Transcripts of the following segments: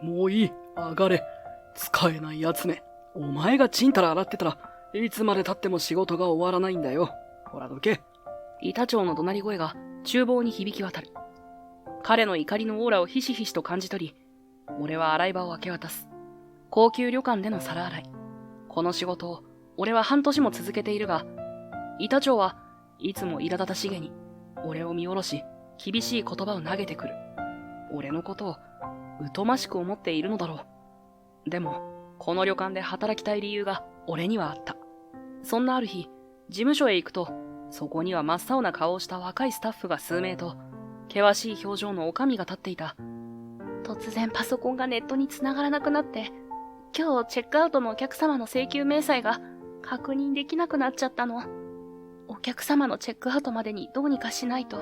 もういい、上がれ。使えないやつめ。お前がちんたら洗ってたらいつまで経っても仕事が終わらないんだよ。ほらどけ。板長の怒鳴り声が厨房に響き渡る。彼の怒りのオーラをひしひしと感じ取り、俺は洗い場を明け渡す。高級旅館での皿洗い。この仕事を俺は半年も続けているが、板長はいつも苛立たしげに俺を見下ろし、厳しい言葉を投げてくる。俺のことを疎ましく思っているのだろう。でも、この旅館で働きたい理由が俺にはあった。そんなある日、事務所へ行くと、そこには真っ青な顔をした若いスタッフが数名と、険しい表情の女将が立っていた。突然パソコンがネットに繋がらなくなって、今日チェックアウトのお客様の請求明細が確認できなくなっちゃったの。お客様のチェックアウトまでにどうにかしないと。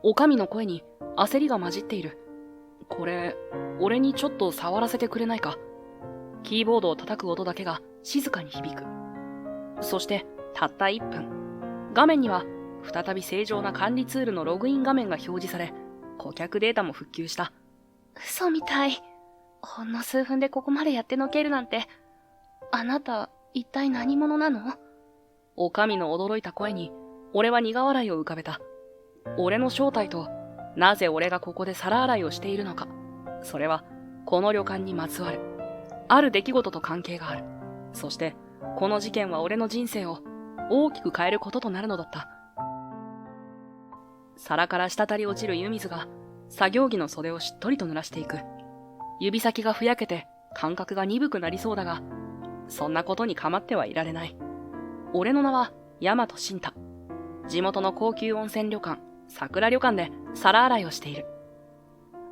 女将の声に焦りが混じっている。これ、俺にちょっと触らせてくれないか。キーボードを叩く音だけが静かに響く。そして、たった1分。画面には、再び正常な管理ツールのログイン画面が表示され、顧客データも復旧した。嘘みたい。ほんの数分でここまでやってのけるなんて。あなた、一体何者なの？女将の驚いた声に、俺は苦笑いを浮かべた。俺の正体と、なぜ俺がここで皿洗いをしているのか。それは、この旅館にまつわる。ある出来事と関係がある。そして、この事件は俺の人生を大きく変えることとなるのだった。皿から滴り落ちる湯水が、作業着の袖をしっとりと濡らしていく。指先がふやけて、感覚が鈍くなりそうだが、そんなことに構ってはいられない。俺の名は、大和慎太。地元の高級温泉旅館、桜旅館で皿洗いをしている。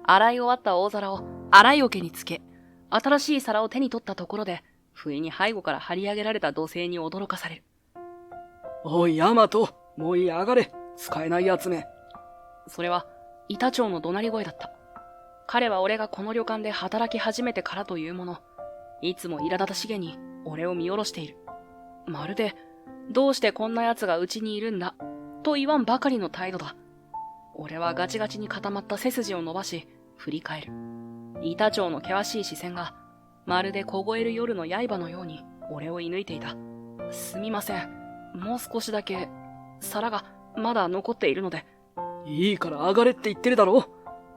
洗い終わった大皿を洗い桶につけ、新しい皿を手に取ったところで、不意に背後から張り上げられた土星に驚かされる。おい、ヤマト、もういい、上がれ。使えないやつめ。それは、板長の怒鳴り声だった。彼は俺がこの旅館で働き始めてからというもの、いつも苛立たしげに俺を見下ろしている。まるで、どうしてこんな奴がうちにいるんだ、と言わんばかりの態度だ。俺はガチガチに固まった背筋を伸ばし、振り返る。板長の険しい視線が、まるで凍える夜の刃のように俺を射抜いていた。すみません。もう少しだけ、皿がまだ残っているので。いいから上がれって言ってるだろ。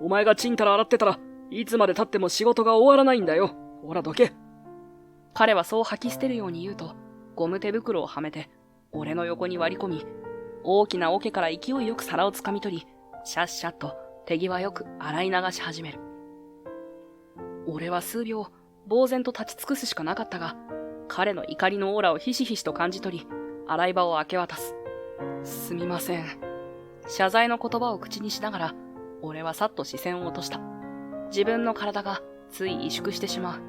お前がちんたら洗ってたらいつまで経っても仕事が終わらないんだよ。ほらどけ。彼はそう吐き捨てるように言うと、ゴム手袋をはめて、俺の横に割り込み、大きな桶から勢いよく皿をつかみ取り、シャッシャッと手際よく洗い流し始める。俺は数秒、呆然と立ち尽くすしかなかったが、彼の怒りのオーラをひしひしと感じ取り、洗い場を明け渡す。すみません。謝罪の言葉を口にしながら、俺はさっと視線を落とした。自分の体がつい萎縮してしまう。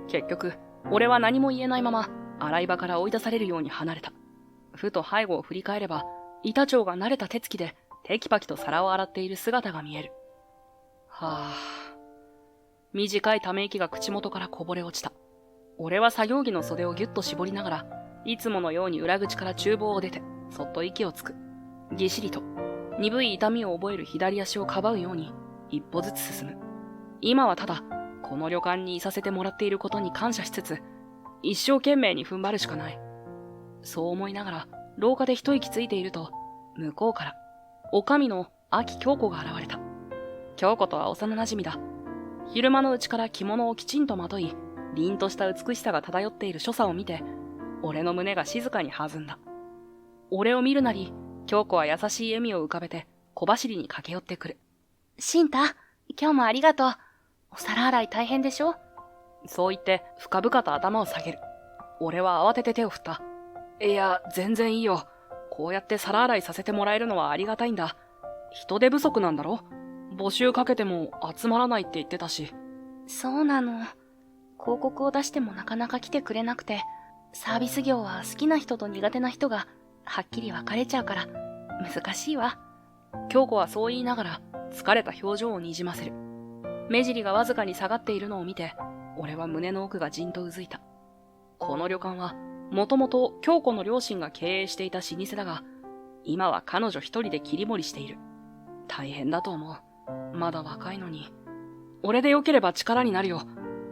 結局、俺は何も言えないまま、洗い場から追い出されるように離れた。ふと背後を振り返れば、板長が慣れた手つきで、テキパキと皿を洗っている姿が見える。はぁ。短いため息が口元からこぼれ落ちた。俺は作業着の袖をぎゅっと絞りながら、いつものように裏口から厨房を出て、そっと息をつく。ぎっしりと、鈍い痛みを覚える左足をかばうように、一歩ずつ進む。今はただ、この旅館にいさせてもらっていることに感謝しつつ、一生懸命に踏ん張るしかない。そう思いながら、廊下で一息ついていると、向こうから、女将の秋京子が現れた。京子とは幼馴染だ。昼間のうちから着物をきちんとまとい、凛とした美しさが漂っている所作を見て、俺の胸が静かに弾んだ。俺を見るなり、京子は優しい笑みを浮かべて、小走りに駆け寄ってくる。慎太、今日もありがとう。お皿洗い大変でしょ？そう言って、深々と頭を下げる。俺は慌てて手を振った。いや、全然いいよ。こうやって皿洗いさせてもらえるのはありがたいんだ。人手不足なんだろ？募集かけても集まらないって言ってたし。そうなの。広告を出してもなかなか来てくれなくて、サービス業は好きな人と苦手な人がはっきり分かれちゃうから難しいわ。京子はそう言いながら疲れた表情をにじませる。目尻がわずかに下がっているのを見て、俺は胸の奥がじんとうずいた。この旅館はもともと京子の両親が経営していた老舗だが、今は彼女一人で切り盛りしている。大変だと思う。まだ若いのに。俺でよければ力になるよ。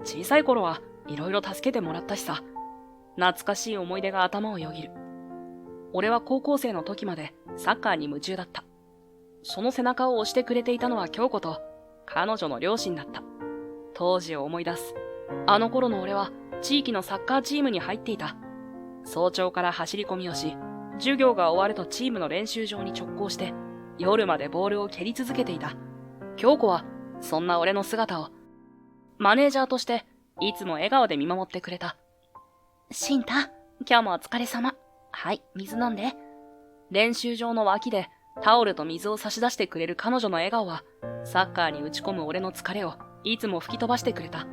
小さい頃はいろいろ助けてもらったしさ。懐かしい思い出が頭をよぎる。俺は高校生の時までサッカーに夢中だった。その背中を押してくれていたのは京子と彼女の両親だった。当時を思い出す。あの頃の俺は地域のサッカーチームに入っていた。早朝から走り込みをし、授業が終わるとチームの練習場に直行して夜までボールを蹴り続けていた。京子はそんな俺の姿をマネージャーとしていつも笑顔で見守ってくれた。シンタ、今日もお疲れ様。はい、水飲んで。練習場の脇でタオルと水を差し出してくれる彼女の笑顔はサッカーに打ち込む俺の疲れをいつも吹き飛ばしてくれた。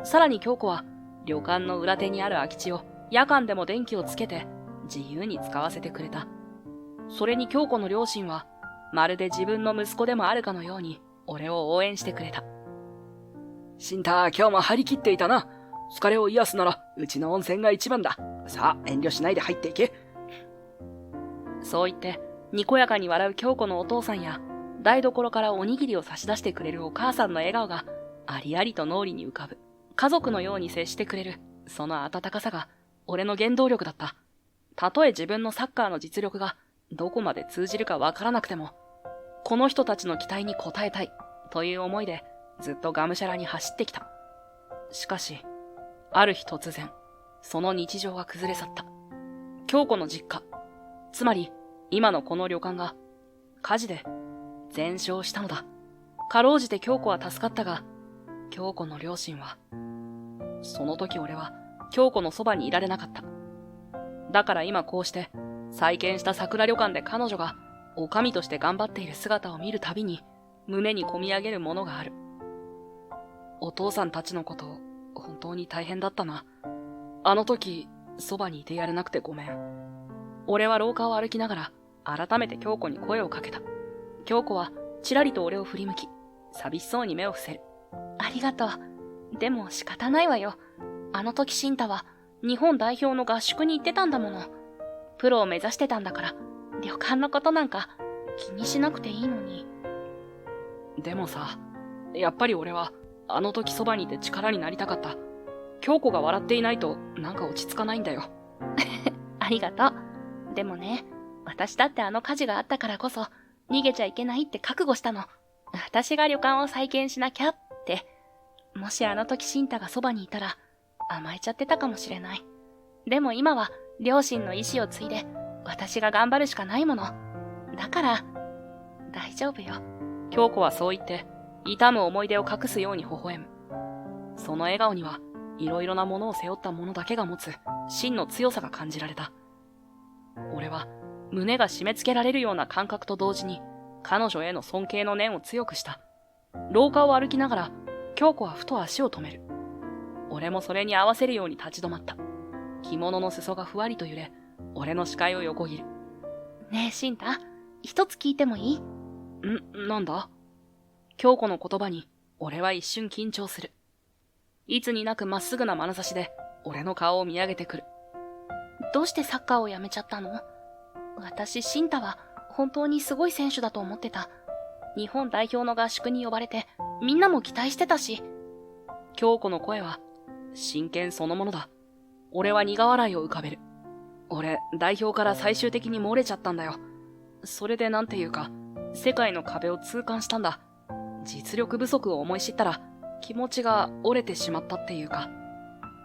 さらに京子は旅館の裏手にある空き地を夜間でも電気をつけて自由に使わせてくれた。それに京子の両親はまるで自分の息子でもあるかのように俺を応援してくれた。シンタ、今日も張り切っていたな。疲れを癒すならうちの温泉が一番だ。さあ遠慮しないで入っていけ。そう言ってにこやかに笑う京子のお父さんや台所からおにぎりを差し出してくれるお母さんの笑顔がありありと脳裏に浮かぶ。家族のように接してくれるその温かさが俺の原動力だった。たとえ自分のサッカーの実力がどこまで通じるかわからなくても、この人たちの期待に応えたいという思いでずっとがむしゃらに走ってきた。しかし、ある日突然、その日常が崩れ去った。京子の実家、つまり今のこの旅館が火事で全焼したのだ。かろうじて京子は助かったが、京子の両親は、その時俺は京子のそばにいられなかった。だから今こうして再建した桜旅館で彼女が女将として頑張っている姿を見るたびに胸にこみ上げるものがある。お父さんたちのこと本当に大変だったな。あの時そばにいてやれなくてごめん。俺は廊下を歩きながら改めて京子に声をかけた。京子はちらりと俺を振り向き、寂しそうに目を伏せる。ありがとう。でも仕方ないわよ。あの時シンタは日本代表の合宿に行ってたんだもの。プロを目指してたんだから、旅館のことなんか気にしなくていいのに。でもさ、やっぱり俺はあの時そばにいて力になりたかった。京子が笑っていないとなんか落ち着かないんだよ。ありがとう。でもね、私だってあの火事があったからこそ逃げちゃいけないって覚悟したの。私が旅館を再建しなきゃって。もしあの時シンタがそばにいたら甘えちゃってたかもしれない。でも今は両親の意思を継いで私が頑張るしかないもの。だから大丈夫よ。京子はそう言って痛む思い出を隠すように微笑む。その笑顔にはいろいろなものを背負った者だけが持つ真の強さが感じられた。俺は胸が締め付けられるような感覚と同時に彼女への尊敬の念を強くした。廊下を歩きながら京子はふと足を止める。俺もそれに合わせるように立ち止まった。着物の裾がふわりと揺れ、俺の視界を横切る。ねえシンタ、一つ聞いてもいい？なんだ？京子の言葉に俺は一瞬緊張する。いつになくまっすぐな眼差しで俺の顔を見上げてくる。どうしてサッカーをやめちゃったの？私、シンタは本当にすごい選手だと思ってた。日本代表の合宿に呼ばれてみんなも期待してたし。京子の声は真剣そのものだ。俺は苦笑いを浮かべる。俺、代表から最終的に漏れちゃったんだよ。それでなんていうか、世界の壁を痛感したんだ。実力不足を思い知ったら、気持ちが折れてしまったっていうか。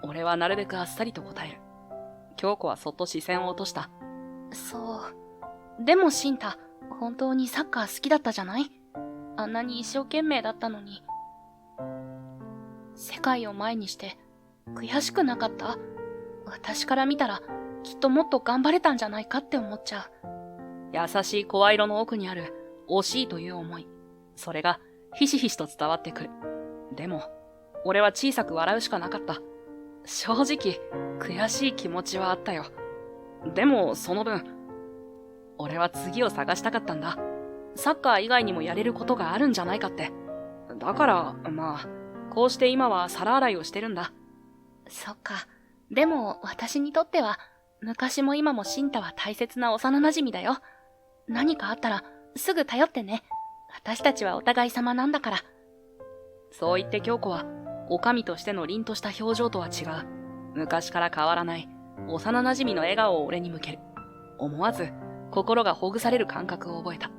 俺はなるべくあっさりと答える。京子はそっと視線を落とした。そう。でもシンタ、本当にサッカー好きだったじゃない？あんなに一生懸命だったのに。世界を前にして悔しくなかった？私から見たらきっともっと頑張れたんじゃないかって思っちゃう。優しい声色の奥にある惜しいという思い。それがひしひしと伝わってくる。でも、俺は小さく笑うしかなかった。正直、悔しい気持ちはあったよ。でも、その分、俺は次を探したかったんだ。サッカー以外にもやれることがあるんじゃないかって。だから、まあ、こうして今は皿洗いをしてるんだ。そっか。でも、私にとっては、昔も今もシンタは大切な幼馴染だよ。何かあったら、すぐ頼ってね。私たちはお互い様なんだから。そう言って京子は、女将としての凛とした表情とは違う、昔から変わらない、幼馴染の笑顔を俺に向ける。思わず、心がほぐされる感覚を覚えた。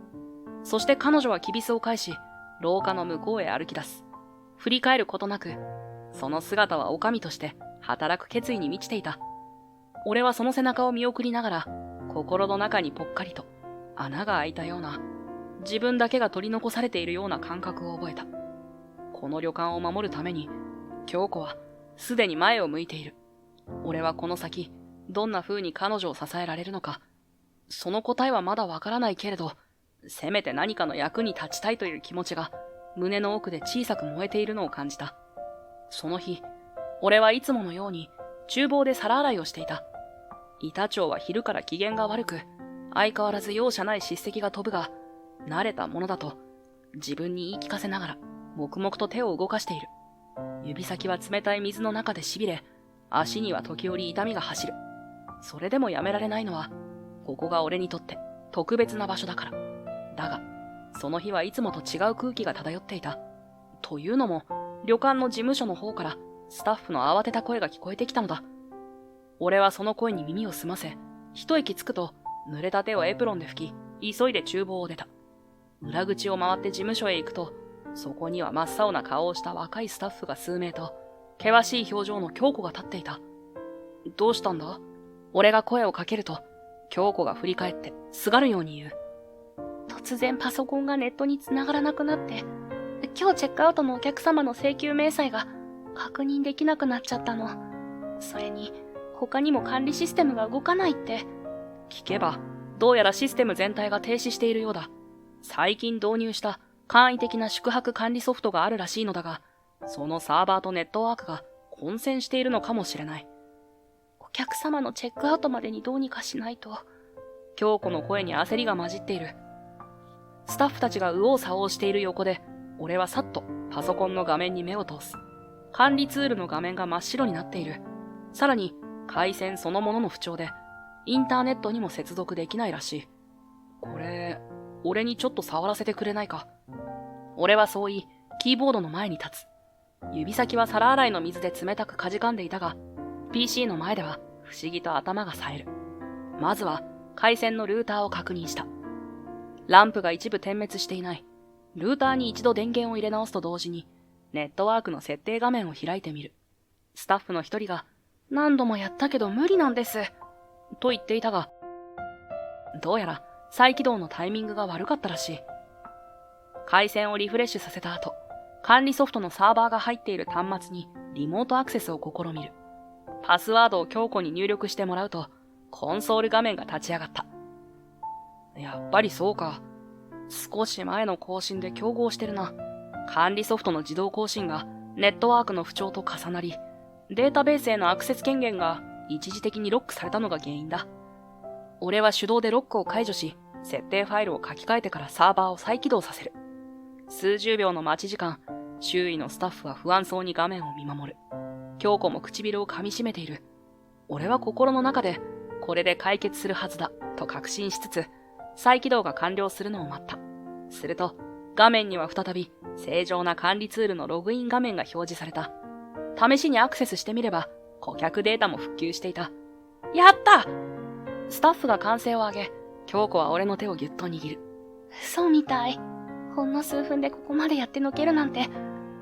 そして彼女はきびすを返し、廊下の向こうへ歩き出す。振り返ることなく、その姿は女将として働く決意に満ちていた。俺はその背中を見送りながら、心の中にぽっかりと穴が開いたような、自分だけが取り残されているような感覚を覚えた。この旅館を守るために、京子はすでに前を向いている。俺はこの先、どんな風に彼女を支えられるのか、その答えはまだわからないけれど、せめて何かの役に立ちたいという気持ちが胸の奥で小さく燃えているのを感じた。その日、俺はいつものように厨房で皿洗いをしていた。板長は昼から機嫌が悪く、相変わらず容赦ない叱責が飛ぶが、慣れたものだと自分に言い聞かせながら黙々と手を動かしている。指先は冷たい水の中で痺れ、足には時折痛みが走る。それでもやめられないのは、ここが俺にとって特別な場所だから。だが、その日はいつもと違う空気が漂っていた。というのも、旅館の事務所の方からスタッフの慌てた声が聞こえてきたのだ。俺はその声に耳を澄ませ、一息つくと濡れた手をエプロンで拭き、急いで厨房を出た。裏口を回って事務所へ行くと、そこには真っ青な顔をした若いスタッフが数名と、険しい表情の京子が立っていた。どうしたんだ？俺が声をかけると、京子が振り返ってすがるように言う。突然パソコンがネットに繋がらなくなって、今日チェックアウトのお客様の請求明細が確認できなくなっちゃったの。それに、他にも管理システムが動かないって。聞けば、どうやらシステム全体が停止しているようだ。最近導入した簡易的な宿泊管理ソフトがあるらしいのだが、そのサーバーとネットワークが混戦しているのかもしれない。お客様のチェックアウトまでにどうにかしないと。京子の声に焦りが混じっている。スタッフたちが右往左往している横で、俺はさっとパソコンの画面に目を通す。管理ツールの画面が真っ白になっている。さらに、回線そのものの不調で、インターネットにも接続できないらしい。これ、俺にちょっと触らせてくれないか。俺はそう言い、キーボードの前に立つ。指先は皿洗いの水で冷たくかじかんでいたが、PC の前では不思議と頭が冴える。まずは、回線のルーターを確認した。ランプが一部点滅していない。ルーターに一度電源を入れ直すと同時に、ネットワークの設定画面を開いてみる。スタッフの一人が、何度もやったけど無理なんです。と言っていたが、どうやら再起動のタイミングが悪かったらしい。回線をリフレッシュさせた後、管理ソフトのサーバーが入っている端末にリモートアクセスを試みる。パスワードを京子に入力してもらうと、コンソール画面が立ち上がった。やっぱりそうか。少し前の更新で競合してるな。管理ソフトの自動更新がネットワークの不調と重なり、データベースへのアクセス権限が一時的にロックされたのが原因だ。俺は手動でロックを解除し、設定ファイルを書き換えてからサーバーを再起動させる。数十秒の待ち時間、周囲のスタッフは不安そうに画面を見守る。京子も唇を噛み締めている。俺は心の中で、これで解決するはずだ、と確信しつつ、再起動が完了するのを待った。すると、画面には再び、正常な管理ツールのログイン画面が表示された。試しにアクセスしてみれば、顧客データも復旧していた。やった！スタッフが歓声を上げ、京子は俺の手をぎゅっと握る。そうみたい。ほんの数分でここまでやってのけるなんて。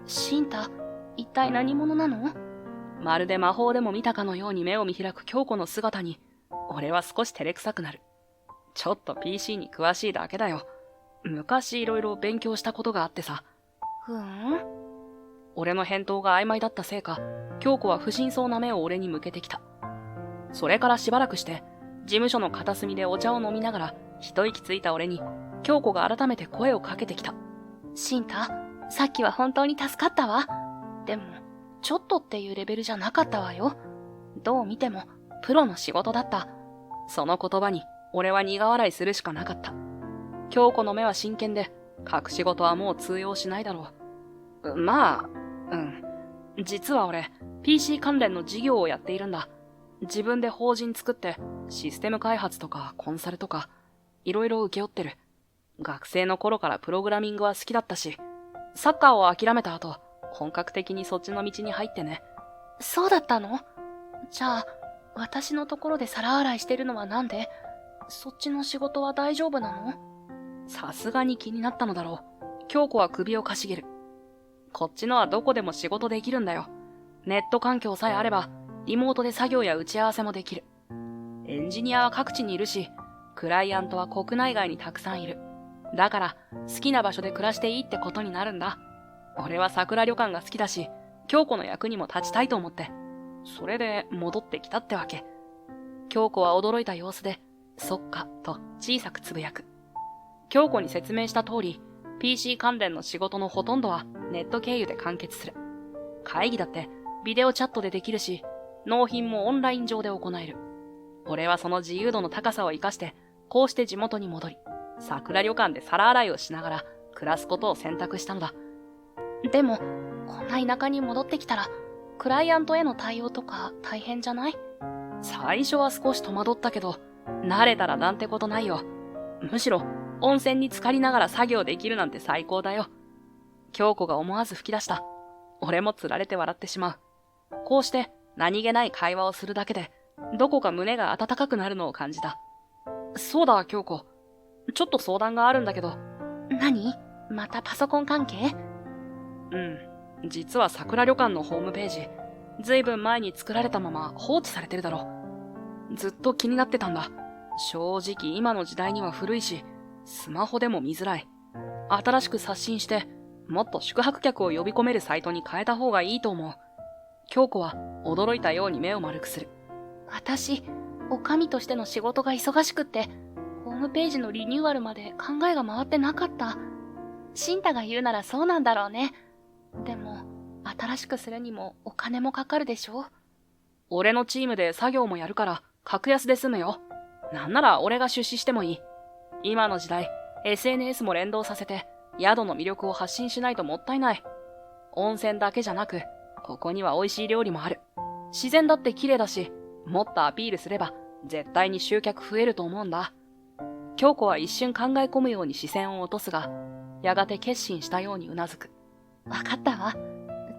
シンタ、一体何者なの？まるで魔法でも見たかのように目を見開く京子の姿に、俺は少し照れくさくなる。ちょっと PC に詳しいだけだよ。昔いろいろ勉強したことがあってさ。俺の返答が曖昧だったせいか、京子は不審そうな目を俺に向けてきた。それからしばらくして、事務所の片隅でお茶を飲みながら、一息ついた俺に、京子が改めて声をかけてきた。シンタ、さっきは本当に助かったわ。でも、ちょっとっていうレベルじゃなかったわよ。どう見ても、プロの仕事だった。その言葉に、俺は苦笑いするしかなかった。京子の目は真剣で、隠し事はもう通用しないだろう。まあ、実は俺、PC 関連の事業をやっているんだ。自分で法人作って、システム開発とかコンサルとか、いろいろ請け負ってる。学生の頃からプログラミングは好きだったし、サッカーを諦めた後、本格的にそっちの道に入ってね。そうだったの？じゃあ、私のところで皿洗いしてるのはなんで？そっちの仕事は大丈夫なの？さすがに気になったのだろう。京子は首をかしげる。こっちのはどこでも仕事できるんだよ。ネット環境さえあれば、リモートで作業や打ち合わせもできる。エンジニアは各地にいるし、クライアントは国内外にたくさんいる。だから、好きな場所で暮らしていいってことになるんだ。俺は桜旅館が好きだし、京子の役にも立ちたいと思って。それで戻ってきたってわけ。京子は驚いた様子で、そっか、と小さくつぶやく。京子に説明した通り、PC 関連の仕事のほとんどはネット経由で完結する。会議だってビデオチャットでできるし、納品もオンライン上で行える。俺はその自由度の高さを生かして、こうして地元に戻り、桜旅館で皿洗いをしながら暮らすことを選択したのだ。でも、こんな田舎に戻ってきたら、クライアントへの対応とか大変じゃない？最初は少し戸惑ったけど、慣れたらなんてことないよ。むしろ、温泉に浸かりながら作業できるなんて最高だよ。京子が思わず吹き出した。俺もつられて笑ってしまう。こうして何気ない会話をするだけで、どこか胸が温かくなるのを感じた。そうだ、京子。ちょっと相談があるんだけど。何？またパソコン関係？うん。実は桜旅館のホームページ、ずいぶん前に作られたまま放置されてるだろ。ずっと気になってたんだ。正直今の時代には古いし、スマホでも見づらい。新しく刷新して、もっと宿泊客を呼び込めるサイトに変えた方がいいと思う。京子は驚いたように目を丸くする。私、おかみとしての仕事が忙しくって、ホームページのリニューアルまで考えが回ってなかった。シンタが言うならそうなんだろうね。でも、新しくするにもお金もかかるでしょ？俺のチームで作業もやるから、格安で済むよ。なんなら俺が出資してもいい。今の時代、SNS も連動させて、宿の魅力を発信しないともったいない。温泉だけじゃなく、ここには美味しい料理もある。自然だって綺麗だし、もっとアピールすれば、絶対に集客増えると思うんだ。京子は一瞬考え込むように視線を落とすが、やがて決心したようにうなずく。わかったわ。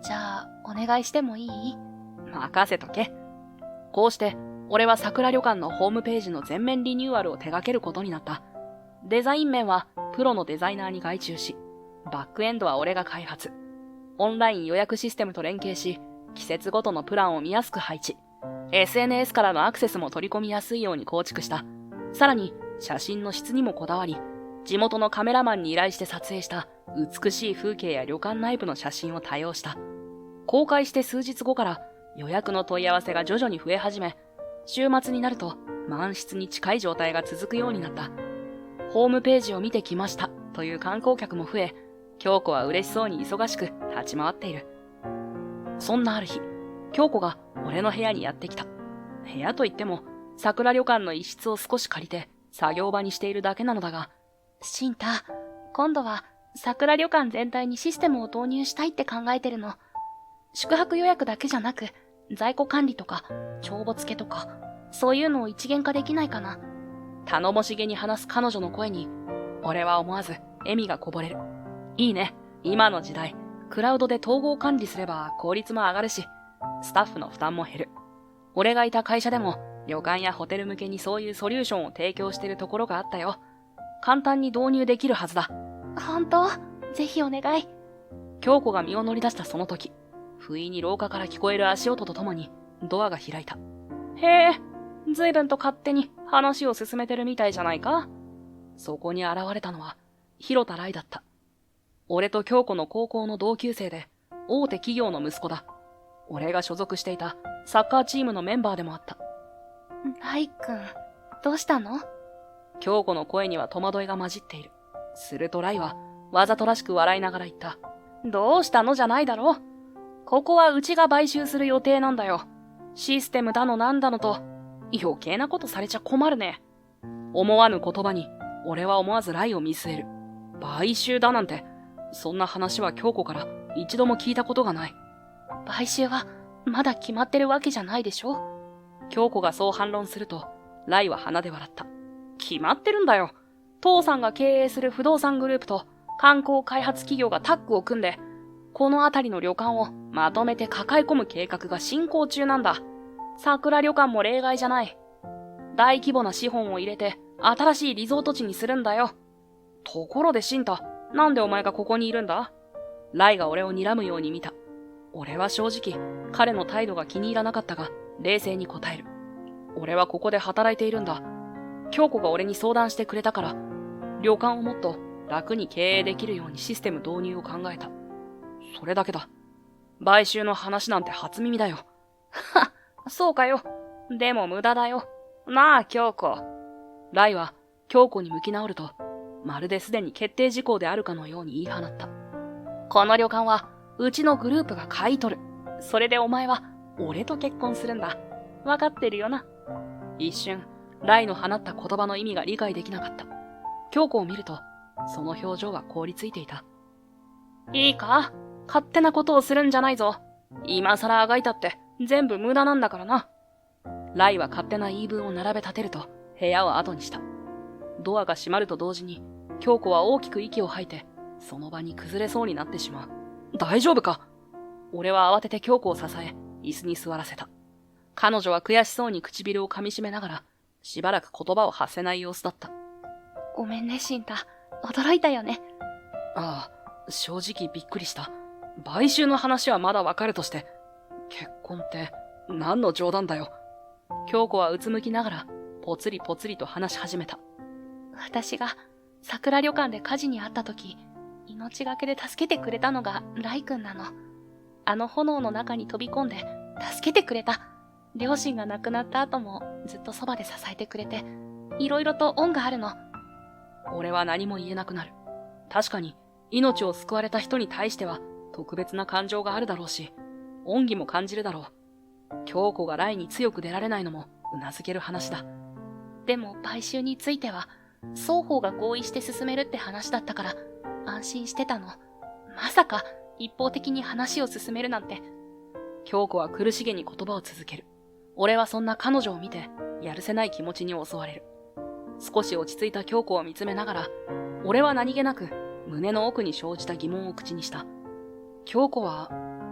じゃあ、お願いしてもいい？任せとけ。こうして、俺は桜旅館のホームページの全面リニューアルを手掛けることになった。デザイン面はプロのデザイナーに外注し、バックエンドは俺が開発。オンライン予約システムと連携し、季節ごとのプランを見やすく配置。SNS からのアクセスも取り込みやすいように構築した。さらに、写真の質にもこだわり、地元のカメラマンに依頼して撮影した美しい風景や旅館内部の写真を多用した。公開して数日後から予約の問い合わせが徐々に増え始め、週末になると満室に近い状態が続くようになった。ホームページを見てきましたという観光客も増え、京子は嬉しそうに忙しく立ち回っている。そんなある日、京子が俺の部屋にやってきた。部屋といっても、桜旅館の一室を少し借りて作業場にしているだけなのだが、シンタ、今度は桜旅館全体にシステムを導入したいって考えてるの。宿泊予約だけじゃなく、在庫管理とか、帳簿付けとか、そういうのを一元化できないかな。頼もしげに話す彼女の声に、俺は思わず笑みがこぼれる。いいね。今の時代、クラウドで統合管理すれば効率も上がるし、スタッフの負担も減る。俺がいた会社でも、旅館やホテル向けにそういうソリューションを提供しているところがあったよ。簡単に導入できるはずだ。本当？ぜひお願い。京子が身を乗り出したその時、不意に廊下から聞こえる足音とともにドアが開いた。へえ、随分と勝手に話を進めてるみたいじゃないか。そこに現れたのは広田来だった。俺と京子の高校の同級生で大手企業の息子だ。俺が所属していたサッカーチームのメンバーでもあった。来くん、どうしたの？京子の声には戸惑いが混じっている。すると来はわざとらしく笑いながら言った。どうしたのじゃないだろ。ここはうちが買収する予定なんだよ。システムだのなんだのと、余計なことされちゃ困るね。思わぬ言葉に、俺は思わず来を見据える。買収だなんて、そんな話は京子から一度も聞いたことがない。買収はまだ決まってるわけじゃないでしょ？京子がそう反論すると、来は鼻で笑った。決まってるんだよ。父さんが経営する不動産グループと観光開発企業がタッグを組んで、この辺りの旅館をまとめて抱え込む計画が進行中なんだ。桜旅館も例外じゃない。大規模な資本を入れて新しいリゾート地にするんだよ。ところでシンタ、なんでお前がここにいるんだ？ライが俺を睨むように見た。俺は正直、彼の態度が気に入らなかったが、冷静に答える。俺はここで働いているんだ。京子が俺に相談してくれたから、旅館をもっと楽に経営できるようにシステム導入を考えた。それだけだ。買収の話なんて初耳だよ。はっ、そうかよ。でも無駄だよ。なあ、京子。ライは京子に向き直ると、まるですでに決定事項であるかのように言い放った。この旅館は、うちのグループが買い取る。それでお前は、俺と結婚するんだ。わかってるよな。一瞬、ライの放った言葉の意味が理解できなかった。京子を見ると、その表情が凍りついていた。いいか？勝手なことをするんじゃないぞ。今さらあがいたって、全部無駄なんだからな。ライは勝手な言い分を並べ立てると、部屋を後にした。ドアが閉まると同時に、京子は大きく息を吐いて、その場に崩れそうになってしまう。大丈夫か？俺は慌てて京子を支え、椅子に座らせた。彼女は悔しそうに唇を噛み締めながら、しばらく言葉を発せない様子だった。ごめんね、シンタ。驚いたよね。ああ、正直びっくりした。買収の話はまだわかるとして、結婚って何の冗談だよ。京子はうつむきながら、ぽつりぽつりと話し始めた。私が桜旅館で火事にあった時、命がけで助けてくれたのがライ君なの。あの炎の中に飛び込んで助けてくれた。両親が亡くなった後もずっとそばで支えてくれて、いろいろと恩があるの。俺は何も言えなくなる。確かに、命を救われた人に対しては特別な感情があるだろうし、恩義も感じるだろう。京子がライに強く出られないのも頷ける話だ。でも買収については、双方が合意して進めるって話だったから、安心してたの。まさか、一方的に話を進めるなんて。京子は苦しげに言葉を続ける。俺はそんな彼女を見て、やるせない気持ちに襲われる。少し落ち着いた京子を見つめながら、俺は何気なく、胸の奥に生じた疑問を口にした。京子は、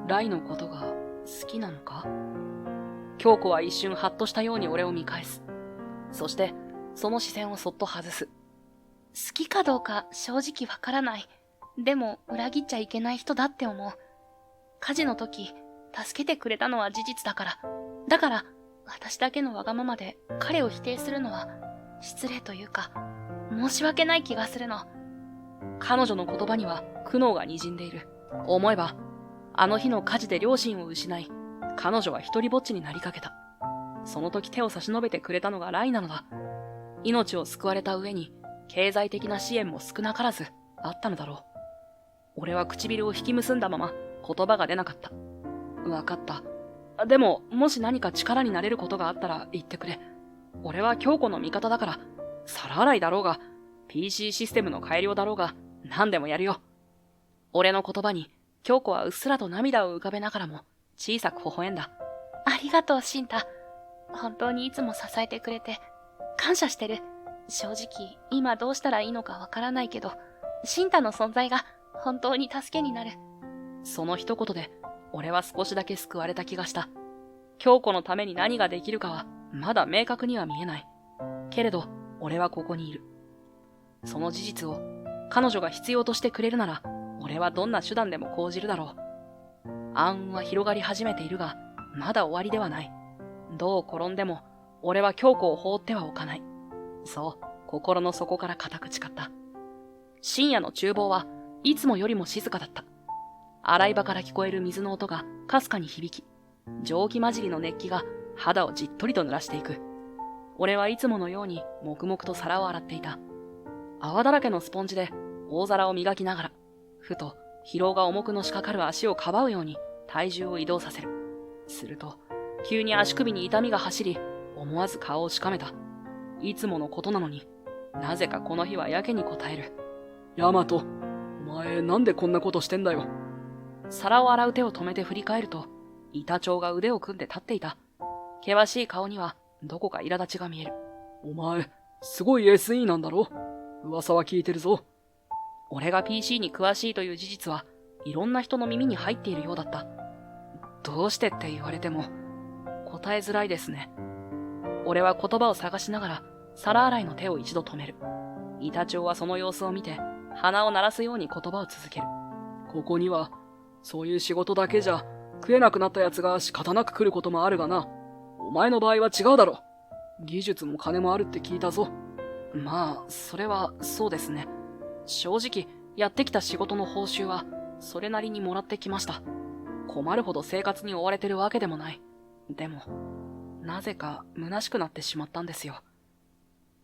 ライのことが好きなのか？京子は一瞬ハッとしたように俺を見返す。そして、その視線をそっと外す。好きかどうか正直わからない。でも裏切っちゃいけない人だって思う。火事の時、助けてくれたのは事実だから。だから、私だけのわがままで彼を否定するのは失礼というか、申し訳ない気がするの。彼女の言葉には苦悩が滲んでいる。思えば、あの日の火事で両親を失い、彼女は一人ぼっちになりかけた。その時手を差し伸べてくれたのがライなのだ。命を救われた上に、経済的な支援も少なからずあったのだろう。俺は唇を引き結んだまま言葉が出なかった。わかった。でも、もし何か力になれることがあったら言ってくれ。俺は京子の味方だから、皿洗いだろうが、PC システムの改良だろうが、何でもやるよ。俺の言葉に、京子はうっすらと涙を浮かべながらも、小さく微笑んだ。ありがとう、シンタ。本当にいつも支えてくれて、感謝してる。正直、今どうしたらいいのかわからないけど、シンタの存在が本当に助けになる。その一言で、俺は少しだけ救われた気がした。京子のために何ができるかは、まだ明確には見えない。けれど、俺はここにいる。その事実を、彼女が必要としてくれるなら、俺はどんな手段でも講じるだろう。暗雲は広がり始めているが、まだ終わりではない。どう転んでも、俺は京子を放ってはおかない。そう、心の底から固く誓った。深夜の厨房はいつもよりも静かだった。洗い場から聞こえる水の音がかすかに響き、蒸気混じりの熱気が肌をじっとりと濡らしていく。俺はいつものように黙々と皿を洗っていた。泡だらけのスポンジで大皿を磨きながら、ふと疲労が重くのしかかる足をかばうように体重を移動させる。すると、急に足首に痛みが走り、思わず顔をしかめた。いつものことなのに、なぜかこの日はやけに答える。ヤマト、お前なんでこんなことしてんだよ。皿を洗う手を止めて振り返ると、板長が腕を組んで立っていた。険しい顔にはどこか苛立ちが見える。お前、すごい SE なんだろ？噂は聞いてるぞ。俺が PC に詳しいという事実は、いろんな人の耳に入っているようだった。どうしてって言われても、答えづらいですね。俺は言葉を探しながら、皿洗いの手を一度止める。板長はその様子を見て、鼻を鳴らすように言葉を続ける。ここには、そういう仕事だけじゃ、食えなくなった奴が仕方なく来ることもあるがな。お前の場合は違うだろ。技術も金もあるって聞いたぞ。まあ、それはそうですね。正直、やってきた仕事の報酬は、それなりにもらってきました。困るほど生活に追われてるわけでもない。でも、なぜか虚しくなってしまったんですよ。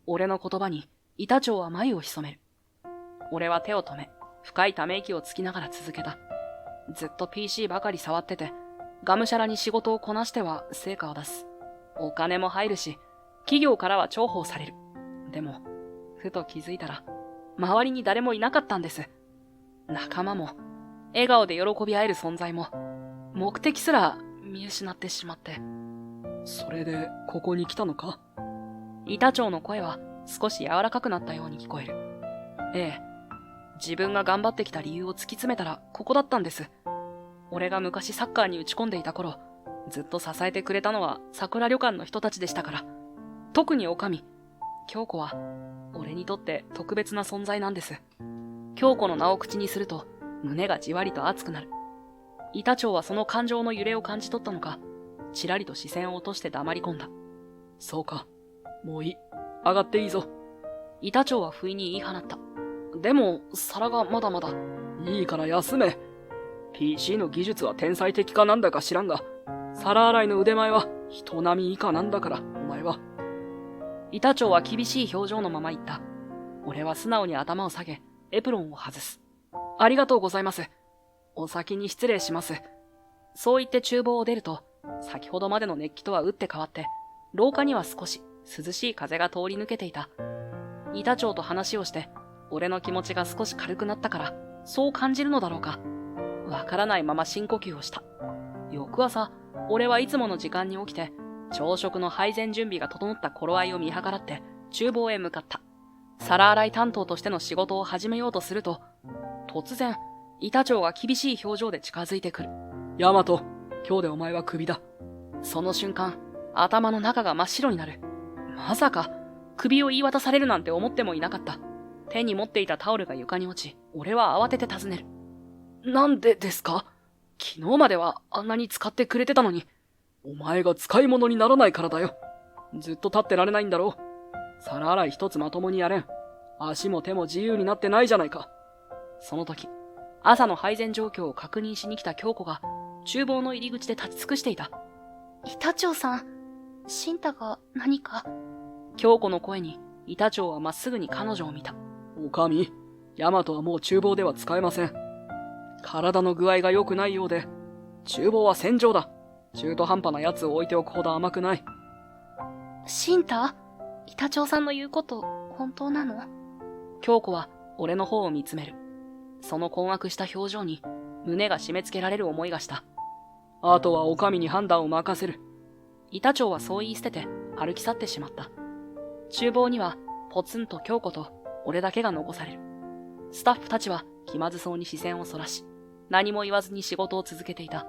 俺の言葉に、板長は眉を潜める。俺は手を止め、深いため息をつきながら続けた。ずっと PC ばかり触ってて、がむしゃらに仕事をこなしては成果を出す。お金も入るし、企業からは重宝される。でも、ふと気づいたら、周りに誰もいなかったんです。仲間も、笑顔で喜び合える存在も、目的すら見失ってしまって。それで、ここに来たのか？板長の声は少し柔らかくなったように聞こえる。ええ。自分が頑張ってきた理由を突き詰めたらここだったんです。俺が昔サッカーに打ち込んでいた頃、ずっと支えてくれたのは桜旅館の人たちでしたから。特に女将、京子は俺にとって特別な存在なんです。京子の名を口にすると胸がじわりと熱くなる。板長はその感情の揺れを感じ取ったのか、ちらりと視線を落として黙り込んだ。そうか。もういい。上がっていいぞ。板長は不意に言い放った。でも、皿がまだまだ。いいから休め。PC の技術は天才的かなんだか知らんが、皿洗いの腕前は人並み以下なんだから、お前は。板長は厳しい表情のまま言った。俺は素直に頭を下げ、エプロンを外す。ありがとうございます。お先に失礼します。そう言って厨房を出ると、先ほどまでの熱気とは打って変わって、廊下には少し涼しい風が通り抜けていた。板長と話をして、俺の気持ちが少し軽くなったから、そう感じるのだろうか。わからないまま深呼吸をした。翌朝、俺はいつもの時間に起きて、朝食の配膳準備が整った頃合いを見計らって、厨房へ向かった。皿洗い担当としての仕事を始めようとすると、突然、板長が厳しい表情で近づいてくる。ヤマト、今日でお前はクビだ。その瞬間、頭の中が真っ白になる。まさか、首を言い渡されるなんて思ってもいなかった。手に持っていたタオルが床に落ち、俺は慌てて尋ねる。なんでですか？昨日まではあんなに使ってくれてたのに。お前が使い物にならないからだよ。ずっと立ってられないんだろう。皿洗い一つまともにやれん。足も手も自由になってないじゃないか。その時、朝の配膳状況を確認しに来た京子が、厨房の入り口で立ち尽くしていた。板長さん、新太が何か？京子の声に、板長はまっすぐに彼女を見た。おかみ、ヤマトはもう厨房では使えません。体の具合が良くないようで、厨房は戦場だ。中途半端な奴を置いておくほど甘くない。新太？板長さんの言うこと、本当なの？京子は俺の方を見つめる。その困惑した表情に、胸が締め付けられる思いがした。あとはおかみに判断を任せる。板長はそう言い捨てて、歩き去ってしまった。厨房には、ポツンと京子と、俺だけが残される。スタッフたちは気まずそうに視線をそらし、何も言わずに仕事を続けていた。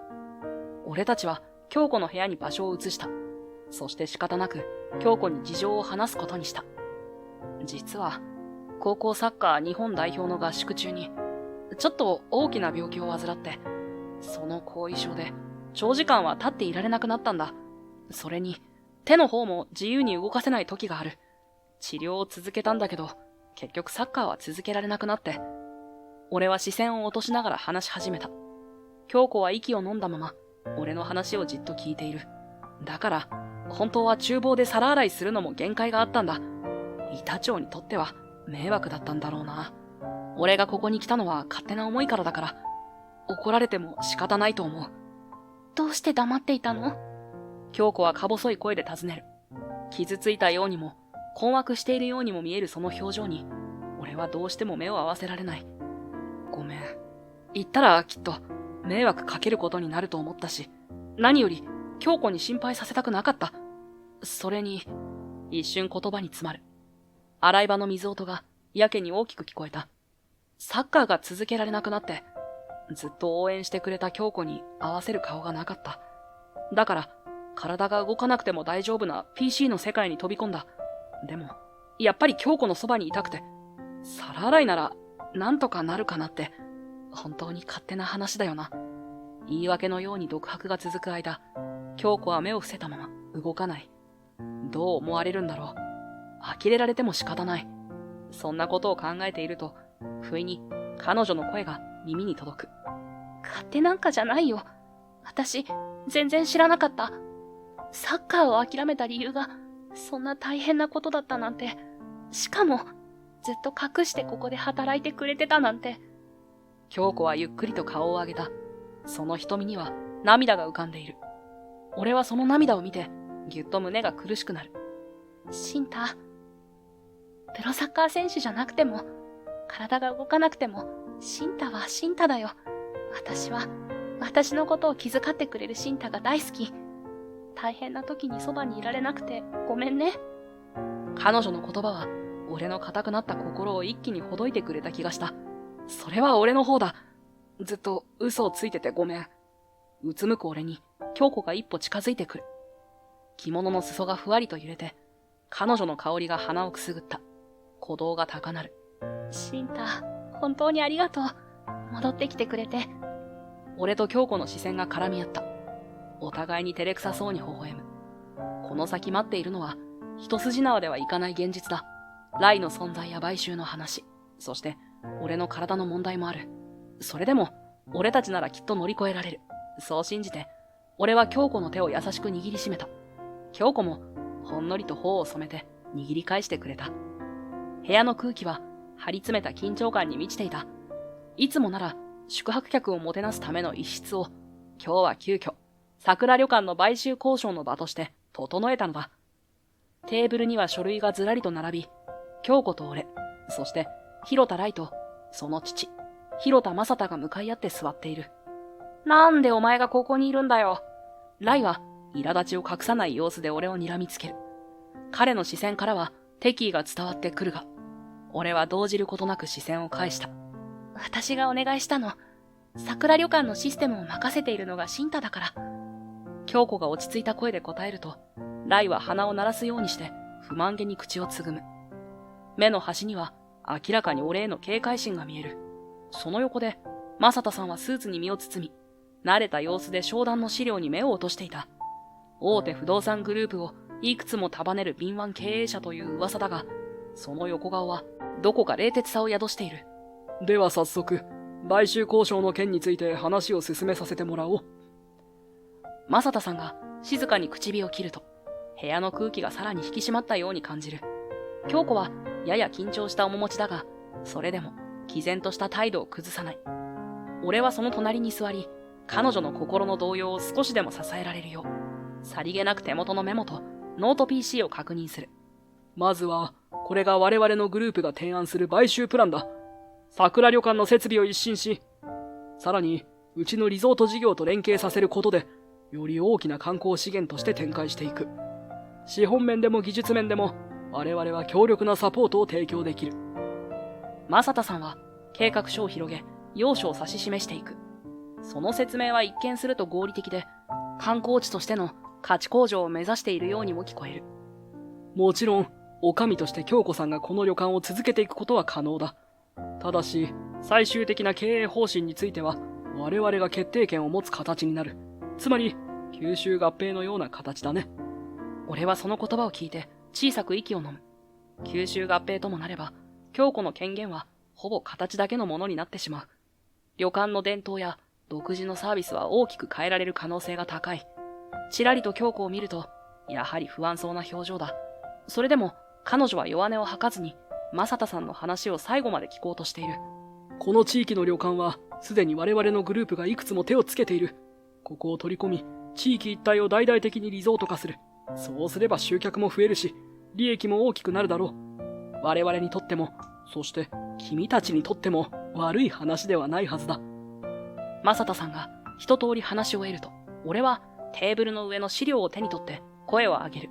俺たちは京子の部屋に場所を移した。そして仕方なく京子に事情を話すことにした。実は、高校サッカー日本代表の合宿中に、ちょっと大きな病気を患って、その後遺症で長時間は立っていられなくなったんだ。それに、手の方も自由に動かせない時がある。治療を続けたんだけど、結局サッカーは続けられなくなって。俺は視線を落としながら話し始めた。京子は息を飲んだまま、俺の話をじっと聞いている。だから、本当は厨房で皿洗いするのも限界があったんだ。板長にとっては迷惑だったんだろうな。俺がここに来たのは勝手な思いからだから、怒られても仕方ないと思う。どうして黙っていたの？京子はか細い声で尋ねる。傷ついたようにも、困惑しているようにも見えるその表情に、俺はどうしても目を合わせられない。ごめん。言ったらきっと迷惑かけることになると思ったし、何より京子に心配させたくなかった。それに、一瞬言葉に詰まる。洗い場の水音がやけに大きく聞こえた。サッカーが続けられなくなって、ずっと応援してくれた京子に合わせる顔がなかった。だから、体が動かなくても大丈夫な PC の世界に飛び込んだ。でも、やっぱり京子のそばにいたくて、皿洗いならなんとかなるかなって、本当に勝手な話だよな。言い訳のように独白が続く間、京子は目を伏せたまま動かない。どう思われるんだろう。呆れられても仕方ない。そんなことを考えていると、不意に彼女の声が耳に届く。勝手なんかじゃないよ。私、全然知らなかった。サッカーを諦めた理由が、そんな大変なことだったなんて。しかも、ずっと隠してここで働いてくれてたなんて。京子はゆっくりと顔を上げた。その瞳には涙が浮かんでいる。俺はその涙を見て、ぎゅっと胸が苦しくなる。シンタ、プロサッカー選手じゃなくても、体が動かなくても、シンタはシンタだよ。私は、私のことを気遣ってくれるシンタが大好き。大変な時にそばにいられなくて、ごめんね。彼女の言葉は、俺の固くなった心を一気にほどいてくれた気がした。それは俺の方だ。ずっと嘘をついててごめん。うつむく俺に、京子が一歩近づいてくる。着物の裾がふわりと揺れて、彼女の香りが鼻をくすぐった。鼓動が高鳴る。シンタ、本当にありがとう。戻ってきてくれて。俺と京子の視線が絡み合った。お互いに照れくさそうに微笑む。この先待っているのは、一筋縄ではいかない現実だ。ライの存在や買収の話、そして俺の体の問題もある。それでも、俺たちならきっと乗り越えられる。そう信じて、俺は京子の手を優しく握りしめた。京子も、ほんのりと頬を染めて握り返してくれた。部屋の空気は張り詰めた緊張感に満ちていた。いつもなら宿泊客をもてなすための一室を、今日は急遽、桜旅館の買収交渉の場として整えたのだ。テーブルには書類がずらりと並び、京子と俺、そして広田ライとその父、広田正太が向かい合って座っている。なんでお前がここにいるんだよ。ライは苛立ちを隠さない様子で俺を睨みつける。彼の視線からは敵意が伝わってくるが、俺は動じることなく視線を返した。私がお願いしたの。桜旅館のシステムを任せているのがシンタだから。京子が落ち着いた声で答えると、ライは鼻を鳴らすようにして不満げに口をつぐむ。目の端には明らかに俺への警戒心が見える。その横で、正田さんはスーツに身を包み、慣れた様子で商談の資料に目を落としていた。大手不動産グループをいくつも束ねる敏腕経営者という噂だが、その横顔はどこか冷徹さを宿している。では早速、買収交渉の件について話を進めさせてもらおう。正田さんが静かに口火を切ると、部屋の空気がさらに引き締まったように感じる。京子はやや緊張した面持ちだが、それでも毅然とした態度を崩さない。俺はその隣に座り、彼女の心の動揺を少しでも支えられるよう、さりげなく手元のメモとノート PC を確認する。まずは、これが我々のグループが提案する買収プランだ。桜旅館の設備を一新し、さらに、うちのリゾート事業と連携させることで、より大きな観光資源として展開していく。資本面でも技術面でも、我々は強力なサポートを提供できる。正田さんは計画書を広げ、要所を指し示していく。その説明は一見すると合理的で、観光地としての価値向上を目指しているようにも聞こえる。もちろん、女将として京子さんがこの旅館を続けていくことは可能だ。ただし、最終的な経営方針については、我々が決定権を持つ形になる。つまり、吸収合併のような形だね。俺はその言葉を聞いて小さく息を飲む。吸収合併ともなれば、京子の権限はほぼ形だけのものになってしまう。旅館の伝統や独自のサービスは大きく変えられる可能性が高い。ちらりと京子を見ると、やはり不安そうな表情だ。それでも、彼女は弱音を吐かずに、正田さんの話を最後まで聞こうとしている。この地域の旅館は、すでに我々のグループがいくつも手をつけている。ここを取り込み、地域一帯を大々的にリゾート化する。そうすれば集客も増えるし、利益も大きくなるだろう。我々にとっても、そして君たちにとっても悪い話ではないはずだ。正田さんが一通り話し終えると、俺はテーブルの上の資料を手に取って声を上げる。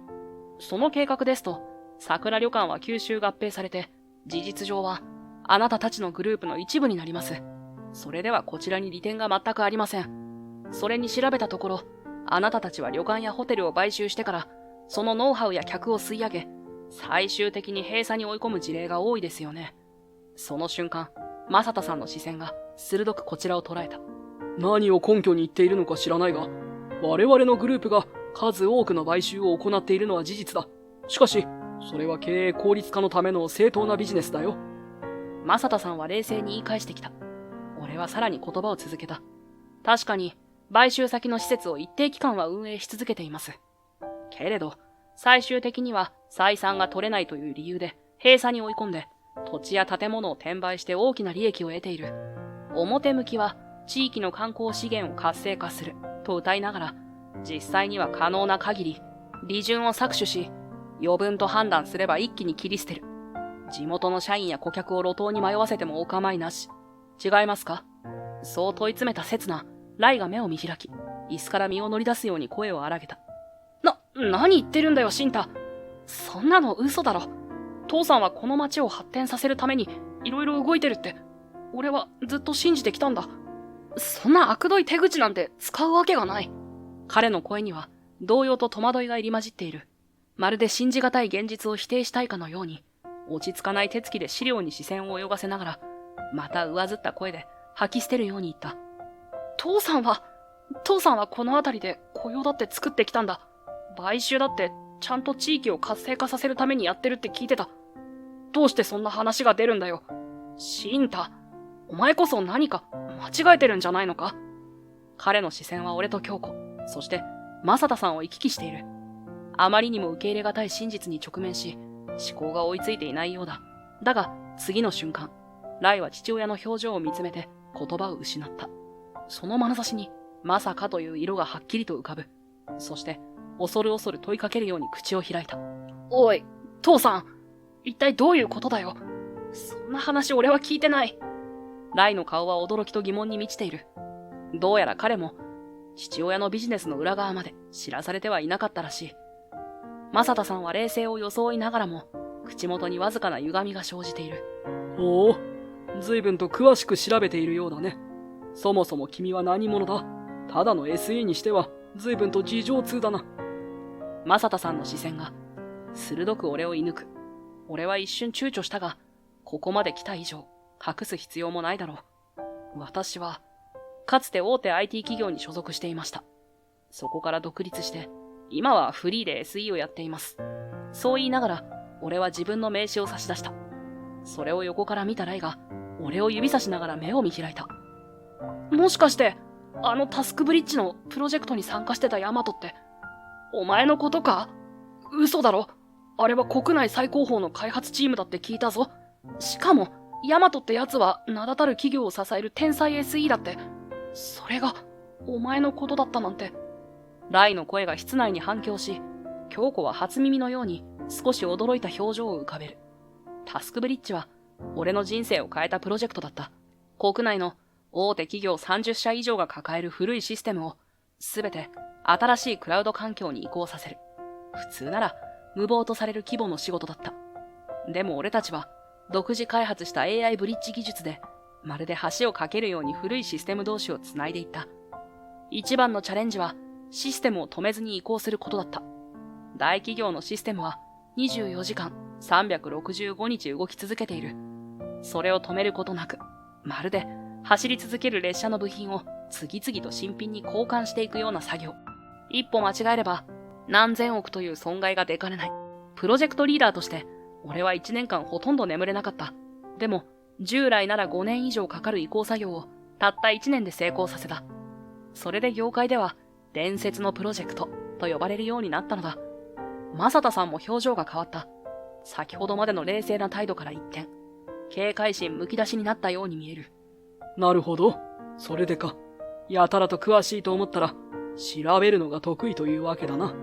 その計画ですと、桜旅館は吸収合併されて、事実上はあなたたちのグループの一部になります。それではこちらに利点が全くありません。それに調べたところ、あなたたちは旅館やホテルを買収してから、そのノウハウや客を吸い上げ、最終的に閉鎖に追い込む事例が多いですよね。その瞬間、正田さんの視線が鋭くこちらを捉えた。何を根拠に言っているのか知らないが、我々のグループが数多くの買収を行っているのは事実だ。しかし、それは経営効率化のための正当なビジネスだよ。正田さんは冷静に言い返してきた。俺はさらに言葉を続けた。確かに、買収先の施設を一定期間は運営し続けています。けれど、最終的には採算が取れないという理由で閉鎖に追い込んで、土地や建物を転売して大きな利益を得ている。表向きは地域の観光資源を活性化すると謳いながら、実際には可能な限り、利潤を搾取し、余分と判断すれば一気に切り捨てる。地元の社員や顧客を路頭に迷わせてもお構いなし。違いますか？そう問い詰めた刹那、ライが目を見開き、椅子から身を乗り出すように声を荒げた。何言ってるんだよ、シンタ。そんなの嘘だろ。父さんはこの町を発展させるために、いろいろ動いてるって、俺はずっと信じてきたんだ。そんな悪どい手口なんて使うわけがない。彼の声には、動揺と戸惑いが入り混じっている。まるで信じがたい現実を否定したいかのように、落ち着かない手つきで資料に視線を泳がせながら、また上ずった声で吐き捨てるように言った。父さんはこの辺りで雇用だって作ってきたんだ。買収だってちゃんと地域を活性化させるためにやってるって聞いてた。どうしてそんな話が出るんだよ。シンタ、お前こそ何か間違えてるんじゃないのか？彼の視線は俺と京子、そして正田さんを行き来している。あまりにも受け入れがたい真実に直面し、思考が追いついていないようだ。だが次の瞬間、ライは父親の表情を見つめて言葉を失った。その眼差しにまさかという色がはっきりと浮かぶ。そして恐る恐る問いかけるように口を開いた。おい、父さん、一体どういうことだよ。そんな話俺は聞いてない。ライの顔は驚きと疑問に満ちている。どうやら彼も父親のビジネスの裏側まで知らされてはいなかったらしい。正田さんは冷静を装いながらも、口元にわずかな歪みが生じている。おお、随分と詳しく調べているようだね。そもそも君は何者だ？ただの SE にしては随分と事情通だな。正田さんの視線が鋭く俺を射抜く。俺は一瞬躊躇したが、ここまで来た以上隠す必要もないだろう。私はかつて大手 IT 企業に所属していました。そこから独立して今はフリーで SE をやっています。そう言いながら俺は自分の名刺を差し出した。それを横から見たライが俺を指さしながら目を見開いた。もしかしてあのタスクブリッジのプロジェクトに参加してたヤマトってお前のことか？嘘だろ。あれは国内最高峰の開発チームだって聞いたぞ。しかもヤマトってやつは名だたる企業を支える天才 SE だって。それがお前のことだったなんて。ライの声が室内に反響し、京子は初耳のように少し驚いた表情を浮かべる。タスクブリッジは俺の人生を変えたプロジェクトだった。国内の大手企業30社以上が抱える古いシステムをすべて新しいクラウド環境に移行させる。普通なら無謀とされる規模の仕事だった。でも俺たちは独自開発した AI ブリッジ技術でまるで橋を架けるように古いシステム同士をつないでいった。一番のチャレンジはシステムを止めずに移行することだった。大企業のシステムは24時間365日動き続けている。それを止めることなく、まるで走り続ける列車の部品を次々と新品に交換していくような作業。一歩間違えれば何千億という損害が出かねない。プロジェクトリーダーとして俺は1年間ほとんど眠れなかった。でも従来なら5年以上かかる移行作業をたった1年で成功させた。それで業界では伝説のプロジェクトと呼ばれるようになったのだ。正田さんも表情が変わった。先ほどまでの冷静な態度から一転、警戒心むき出しになったように見える。なるほど、それでか。やたらと詳しいと思ったら調べるのが得意というわけだな。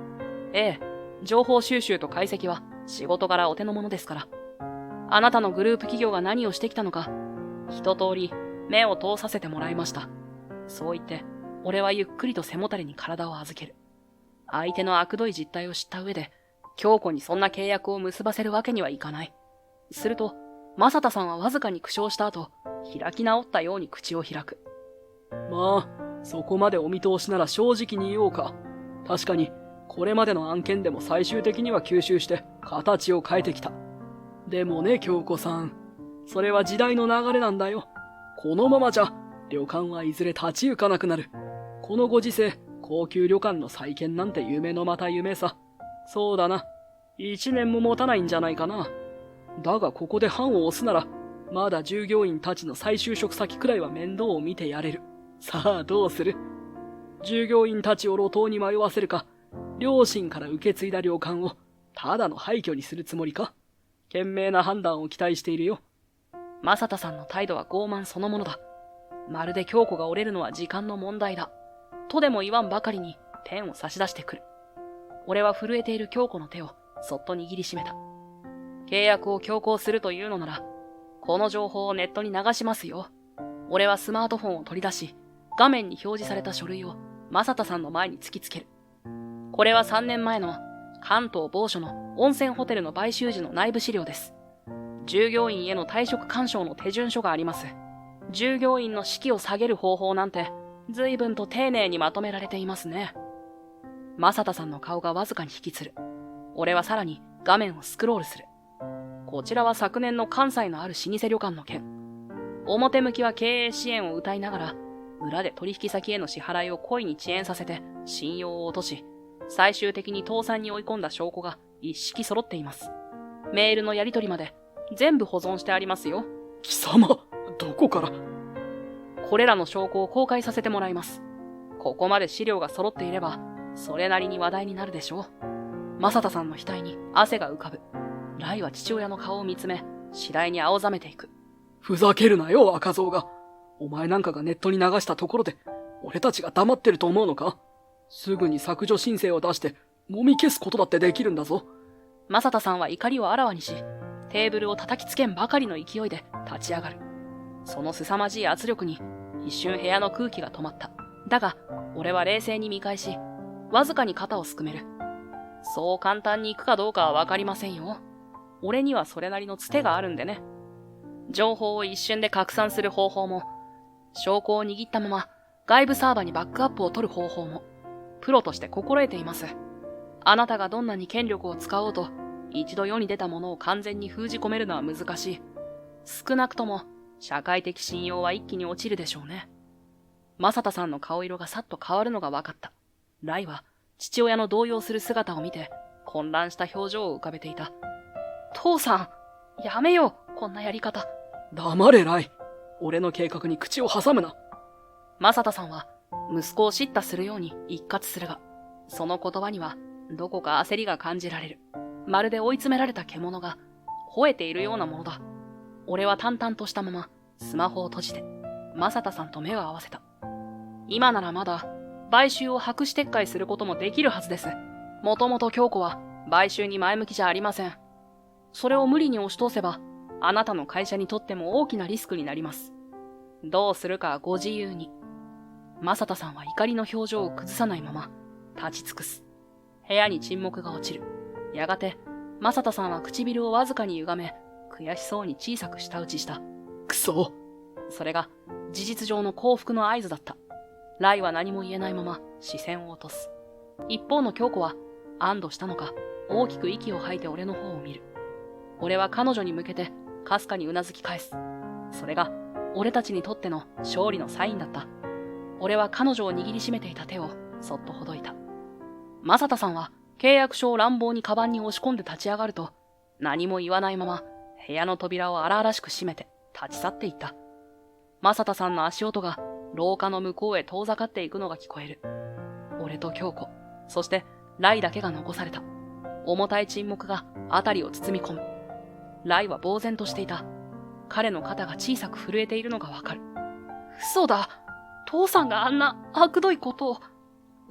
ええ、情報収集と解析は仕事柄お手の物ですから。あなたのグループ企業が何をしてきたのか、一通り目を通させてもらいました。そう言って、俺はゆっくりと背もたれに体を預ける。相手の悪どい実態を知った上で、京子にそんな契約を結ばせるわけにはいかない。すると、正田さんはわずかに苦笑した後、開き直ったように口を開く。まあ、そこまでお見通しなら正直に言おうか。確かに、これまでの案件でも最終的には吸収して形を変えてきた。でもね、京子さん。それは時代の流れなんだよ。このままじゃ、旅館はいずれ立ち行かなくなる。このご時世、高級旅館の再建なんて夢のまた夢さ。そうだな。1年も持たないんじゃないかな。だがここで判を押すなら、まだ従業員たちの再就職先くらいは面倒を見てやれる。さあどうする？従業員たちを路頭に迷わせるか、両親から受け継いだ旅館をただの廃墟にするつもりか？賢明な判断を期待しているよ。正田さんの態度は傲慢そのものだ。まるで京子が折れるのは時間の問題だ。とでも言わんばかりにペンを差し出してくる。俺は震えている京子の手をそっと握りしめた。契約を強行するというのなら、この情報をネットに流しますよ。俺はスマートフォンを取り出し、画面に表示された書類を正田さんの前に突きつける。これは3年前の関東某所の温泉ホテルの買収時の内部資料です。従業員への退職勧奨の手順書があります。従業員の士気を下げる方法なんて随分と丁寧にまとめられていますね。正田さんの顔がわずかに引きつる。俺はさらに画面をスクロールする。こちらは昨年の関西のある老舗旅館の件。表向きは経営支援を謳いながら、裏で取引先への支払いを故意に遅延させて信用を落とし、最終的に倒産に追い込んだ証拠が一式揃っています。メールのやり取りまで全部保存してありますよ。貴様、どこから？これらの証拠を公開させてもらいます。ここまで資料が揃っていれば、それなりに話題になるでしょう。正田さんの額に汗が浮かぶ。ライは父親の顔を見つめ、次第に青ざめていく。ふざけるなよ、赤蔵が。お前なんかがネットに流したところで、俺たちが黙ってると思うのか？すぐに削除申請を出して、揉み消すことだってできるんだぞ。正田さんは怒りをあらわにし、テーブルを叩きつけんばかりの勢いで立ち上がる。その凄まじい圧力に、一瞬部屋の空気が止まった。だが、俺は冷静に見返し、わずかに肩をすくめる。そう簡単に行くかどうかはわかりませんよ。俺にはそれなりのつてがあるんでね。情報を一瞬で拡散する方法も、証拠を握ったまま外部サーバーにバックアップを取る方法も、プロとして心得ています。あなたがどんなに権力を使おうと、一度世に出たものを完全に封じ込めるのは難しい。少なくとも、社会的信用は一気に落ちるでしょうね。正田さんの顔色がさっと変わるのが分かった。ライは、父親の動揺する姿を見て、混乱した表情を浮かべていた。父さん、やめよう、こんなやり方。黙れ、ライ。俺の計画に口を挟むな。正田さんは、息子を叱咤するように一喝するが、その言葉には、どこか焦りが感じられる。まるで追い詰められた獣が、吠えているようなものだ。俺は淡々としたまま、スマホを閉じて、正田さんと目を合わせた。今ならまだ、買収を白紙撤回することもできるはずです。もともと京子は、買収に前向きじゃありません。それを無理に押し通せば、あなたの会社にとっても大きなリスクになります。どうするかはご自由に。正田さんは怒りの表情を崩さないまま、立ち尽くす。部屋に沈黙が落ちる。やがて、正田さんは唇をわずかに歪め、悔しそうに小さく舌打ちした。くそ。それが、事実上の降伏の合図だった。ライは何も言えないまま、視線を落とす。一方の京子は、安堵したのか、大きく息を吐いて俺の方を見る。俺は彼女に向けて、かすかにうなずき返す。それが、俺たちにとっての勝利のサインだった。俺は彼女を握りしめていた手を、そっとほどいた。正田さんは、契約書を乱暴にカバンに押し込んで立ち上がると、何も言わないまま、部屋の扉を荒々しく閉めて、立ち去っていった。正田さんの足音が、廊下の向こうへ遠ざかっていくのが聞こえる。俺と京子、そしてライだけが残された。重たい沈黙が辺りを包み込む。ライは呆然としていた。彼の肩が小さく震えているのがわかる。嘘だ。父さんがあんな悪どいことを。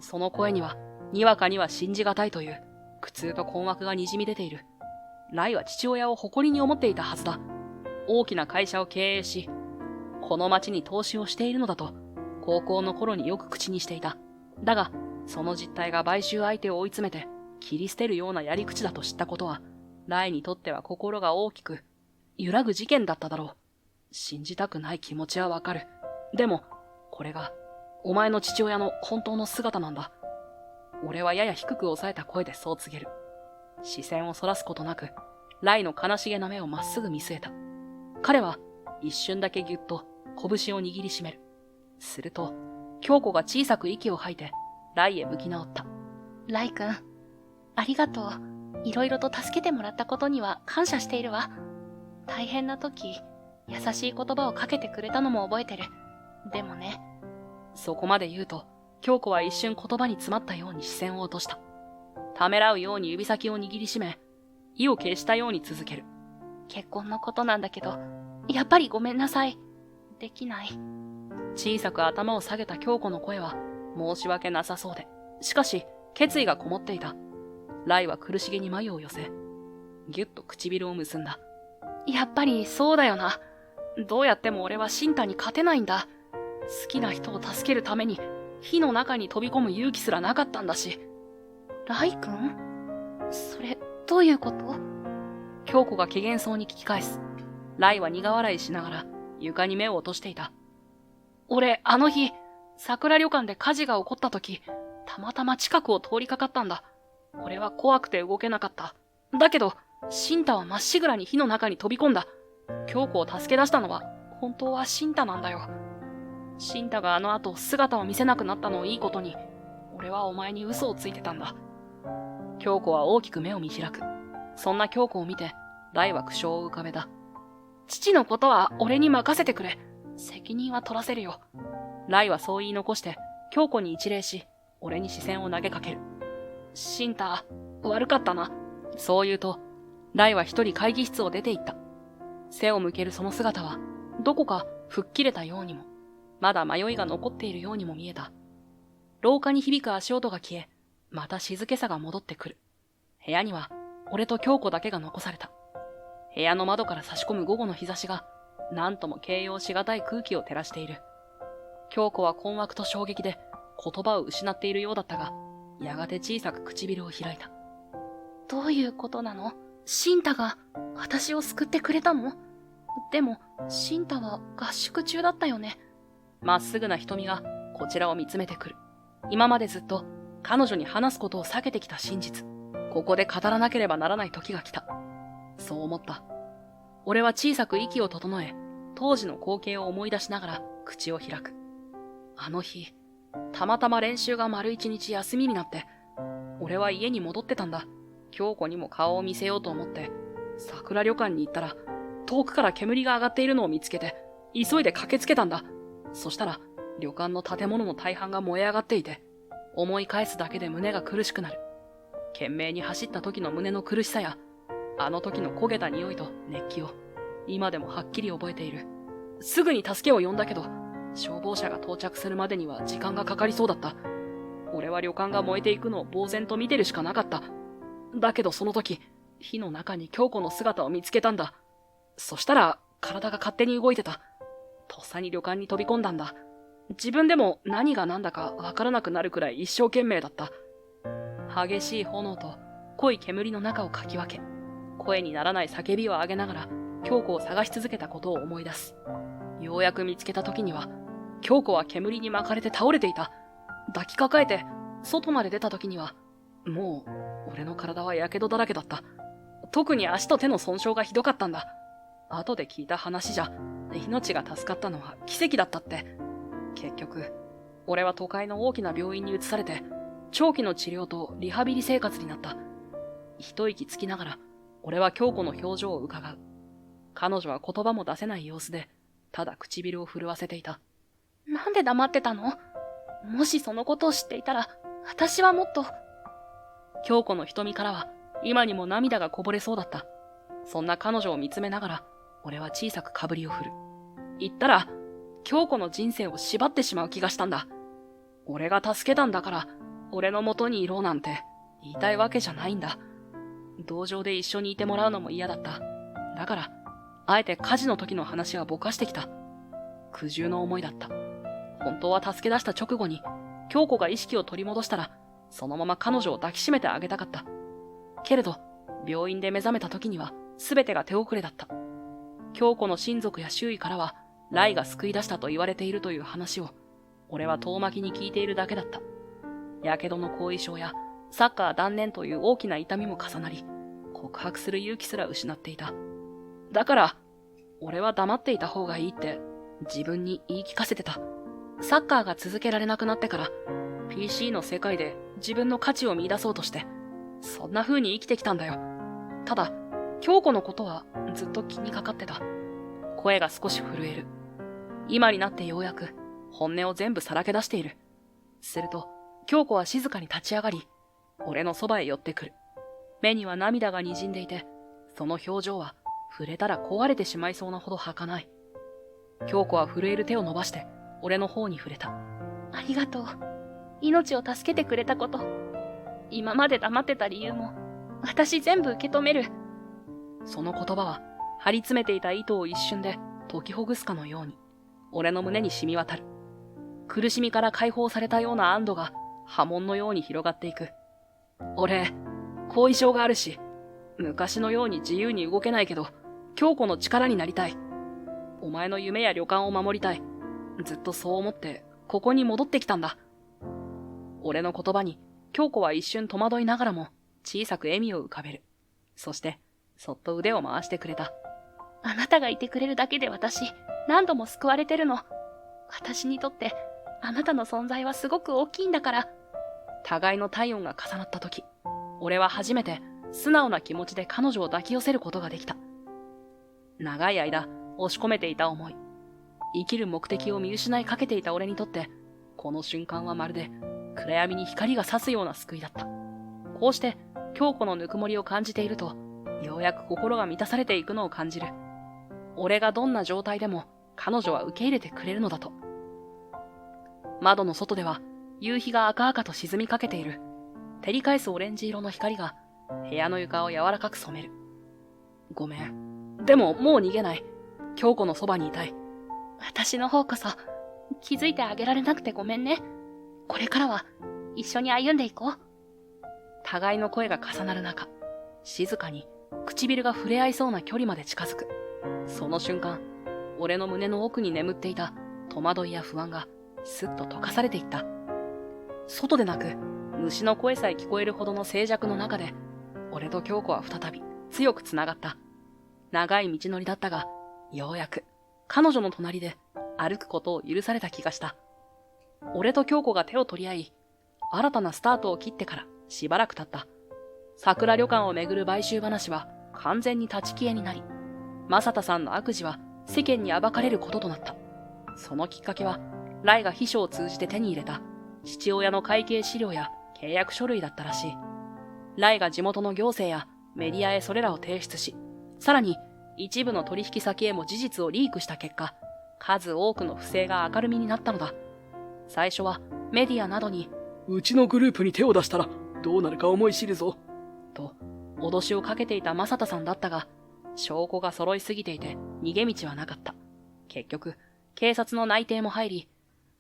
その声には、にわかには信じがたいという、苦痛と困惑がにじみ出ている。ライは父親を誇りに思っていたはずだ。大きな会社を経営し、この町に投資をしているのだと、高校の頃によく口にしていた。だが、その実態が買収相手を追い詰めて、切り捨てるようなやり口だと知ったことは、ライにとっては心が大きく、揺らぐ事件だっただろう。信じたくない気持ちはわかる。でも、これが、お前の父親の本当の姿なんだ。俺はやや低く抑えた声でそう告げる。視線をそらすことなく、ライの悲しげな目をまっすぐ見据えた。彼は、一瞬だけぎゅっと、拳を握りしめる。すると、京子が小さく息を吐いて、ライへ向き直った。ライ君、ありがとう。いろいろと助けてもらったことには感謝しているわ。大変な時、優しい言葉をかけてくれたのも覚えてる。でもね。そこまで言うと、京子は一瞬言葉に詰まったように視線を落とした。ためらうように指先を握りしめ、意を決したように続ける。結婚のことなんだけど、やっぱりごめんなさい。できない。小さく頭を下げた京子の声は申し訳なさそうで、しかし決意がこもっていた。ライは苦しげに眉を寄せ、ぎゅっと唇を結んだ。やっぱりそうだよな。どうやっても俺はシンタに勝てないんだ。好きな人を助けるために火の中に飛び込む勇気すらなかったんだし。ライ君？それ、どういうこと？京子が機嫌そうに聞き返す。ライは苦笑いしながら床に目を落としていた。俺、あの日、桜旅館で火事が起こった時、たまたま近くを通りかかったんだ。俺は怖くて動けなかった。だけど、シンタはまっしぐらに火の中に飛び込んだ。京子を助け出したのは、本当はシンタなんだよ。シンタがあの後姿を見せなくなったのをいいことに、俺はお前に嘘をついてたんだ。京子は大きく目を見開く。そんな京子を見て、ライは苦笑を浮かべた。父のことは俺に任せてくれ。責任は取らせるよ。ライはそう言い残して、京子に一礼し、俺に視線を投げかける。シンタ、悪かったな。そう言うと、ライは一人会議室を出て行った。背を向けるその姿は、どこか吹っ切れたようにも、まだ迷いが残っているようにも見えた。廊下に響く足音が消え、また静けさが戻ってくる。部屋には、俺と京子だけが残された。部屋の窓から差し込む午後の日差しが、なんとも形容しがたい空気を照らしている。京子は困惑と衝撃で言葉を失っているようだったが、やがて小さく唇を開いた。どういうことなの？シンタが私を救ってくれたの？でも、シンタは合宿中だったよね。まっすぐな瞳がこちらを見つめてくる。今までずっと彼女に話すことを避けてきた真実。ここで語らなければならない時が来た。そう思った。俺は小さく息を整え、当時の光景を思い出しながら口を開く。あの日、たまたま練習が丸一日休みになって、俺は家に戻ってたんだ。京子にも顔を見せようと思って、桜旅館に行ったら、遠くから煙が上がっているのを見つけて、急いで駆けつけたんだ。そしたら、旅館の建物の大半が燃え上がっていて、思い返すだけで胸が苦しくなる。懸命に走った時の胸の苦しさや、あの時の焦げた匂いと熱気を、今でもはっきり覚えている。すぐに助けを呼んだけど、消防車が到着するまでには時間がかかりそうだった。俺は旅館が燃えていくのを呆然と見てるしかなかった。だけどその時、火の中に京子の姿を見つけたんだ。そしたら、体が勝手に動いてた。とっさに旅館に飛び込んだんだ。自分でも何が何だかわからなくなるくらい一生懸命だった。激しい炎と濃い煙の中をかき分け、声にならない叫びを上げながら京子を探し続けたことを思い出す。ようやく見つけた時には、京子は煙に巻かれて倒れていた。抱きかかえて外まで出た時には、もう俺の体は火傷だらけだった。特に足と手の損傷がひどかったんだ。後で聞いた話じゃ、命が助かったのは奇跡だったって。結局、俺は都会の大きな病院に移されて、長期の治療とリハビリ生活になった。一息つきながら、俺は京子の表情を伺う。彼女は言葉も出せない様子で、ただ唇を震わせていた。なんで黙ってたの？もしそのことを知っていたら、私はもっと。京子の瞳からは、今にも涙がこぼれそうだった。そんな彼女を見つめながら、俺は小さくかぶりを振る。言ったら、京子の人生を縛ってしまう気がしたんだ。俺が助けたんだから、俺の元にいろなんて言いたいわけじゃないんだ。同情で一緒にいてもらうのも嫌だった。だから、あえて火事の時の話はぼかしてきた。苦渋の思いだった。本当は助け出した直後に、京子が意識を取り戻したら、そのまま彼女を抱きしめてあげたかった。けれど、病院で目覚めた時には、すべてが手遅れだった。京子の親族や周囲からは、ライが救い出したと言われているという話を、俺は遠巻きに聞いているだけだった。やけどの後遺症やサッカー断念という大きな痛みも重なり、告白する勇気すら失っていた。だから、俺は黙っていた方がいいって自分に言い聞かせてた。サッカーが続けられなくなってから、PC の世界で自分の価値を見出そうとして、そんな風に生きてきたんだよ。ただ、京子のことはずっと気にかかってた。声が少し震える。今になってようやく本音を全部さらけ出している。すると、京子は静かに立ち上がり、俺のそばへ寄ってくる。目には涙が滲んでいて、その表情は触れたら壊れてしまいそうなほど儚い。京子は震える手を伸ばして俺の方に触れた。ありがとう。命を助けてくれたこと。今まで黙ってた理由も、私全部受け止める。その言葉は張り詰めていた糸を一瞬で解きほぐすかのように、俺の胸に染み渡る。苦しみから解放されたような安堵が波紋のように広がっていく。俺、後遺症があるし、昔のように自由に動けないけど、京子の力になりたい。お前の夢や旅館を守りたい。ずっとそう思って、ここに戻ってきたんだ。俺の言葉に、京子は一瞬戸惑いながらも、小さく笑みを浮かべる。そして、そっと腕を回してくれた。あなたがいてくれるだけで私、何度も救われてるの。私にとって、あなたの存在はすごく大きいんだから。互いの体温が重なった時、俺は初めて素直な気持ちで彼女を抱き寄せることができた。長い間、押し込めていた思い。生きる目的を見失いかけていた俺にとって、この瞬間はまるで暗闇に光が差すような救いだった。こうして、京子のぬくもりを感じていると、ようやく心が満たされていくのを感じる。俺がどんな状態でも彼女は受け入れてくれるのだと。窓の外では夕日が赤々と沈みかけている。照り返すオレンジ色の光が部屋の床を柔らかく染める。ごめん。でももう逃げない。京子のそばにいたい。私の方こそ気づいてあげられなくてごめんね。これからは一緒に歩んでいこう。互いの声が重なる中、静かに唇が触れ合いそうな距離まで近づく。その瞬間、俺の胸の奥に眠っていた戸惑いや不安がすっと溶かされていった。外でなく、虫の声さえ聞こえるほどの静寂の中で、俺と京子は再び強くつながった。長い道のりだったが、ようやく彼女の隣で歩くことを許された気がした。俺と京子が手を取り合い、新たなスタートを切ってからしばらく経った。桜旅館をめぐる買収話は完全に立ち消えになり、正田さんの悪事は世間に暴かれることとなった。そのきっかけは、ライが秘書を通じて手に入れた父親の会計資料や契約書類だったらしい。ライが地元の行政やメディアへそれらを提出し、さらに一部の取引先へも事実をリークした結果、数多くの不正が明るみになったのだ。最初はメディアなどに、うちのグループに手を出したらどうなるか思い知るぞ。と脅しをかけていた正田さんだったが、証拠が揃いすぎていて逃げ道はなかった。結局、警察の内偵も入り、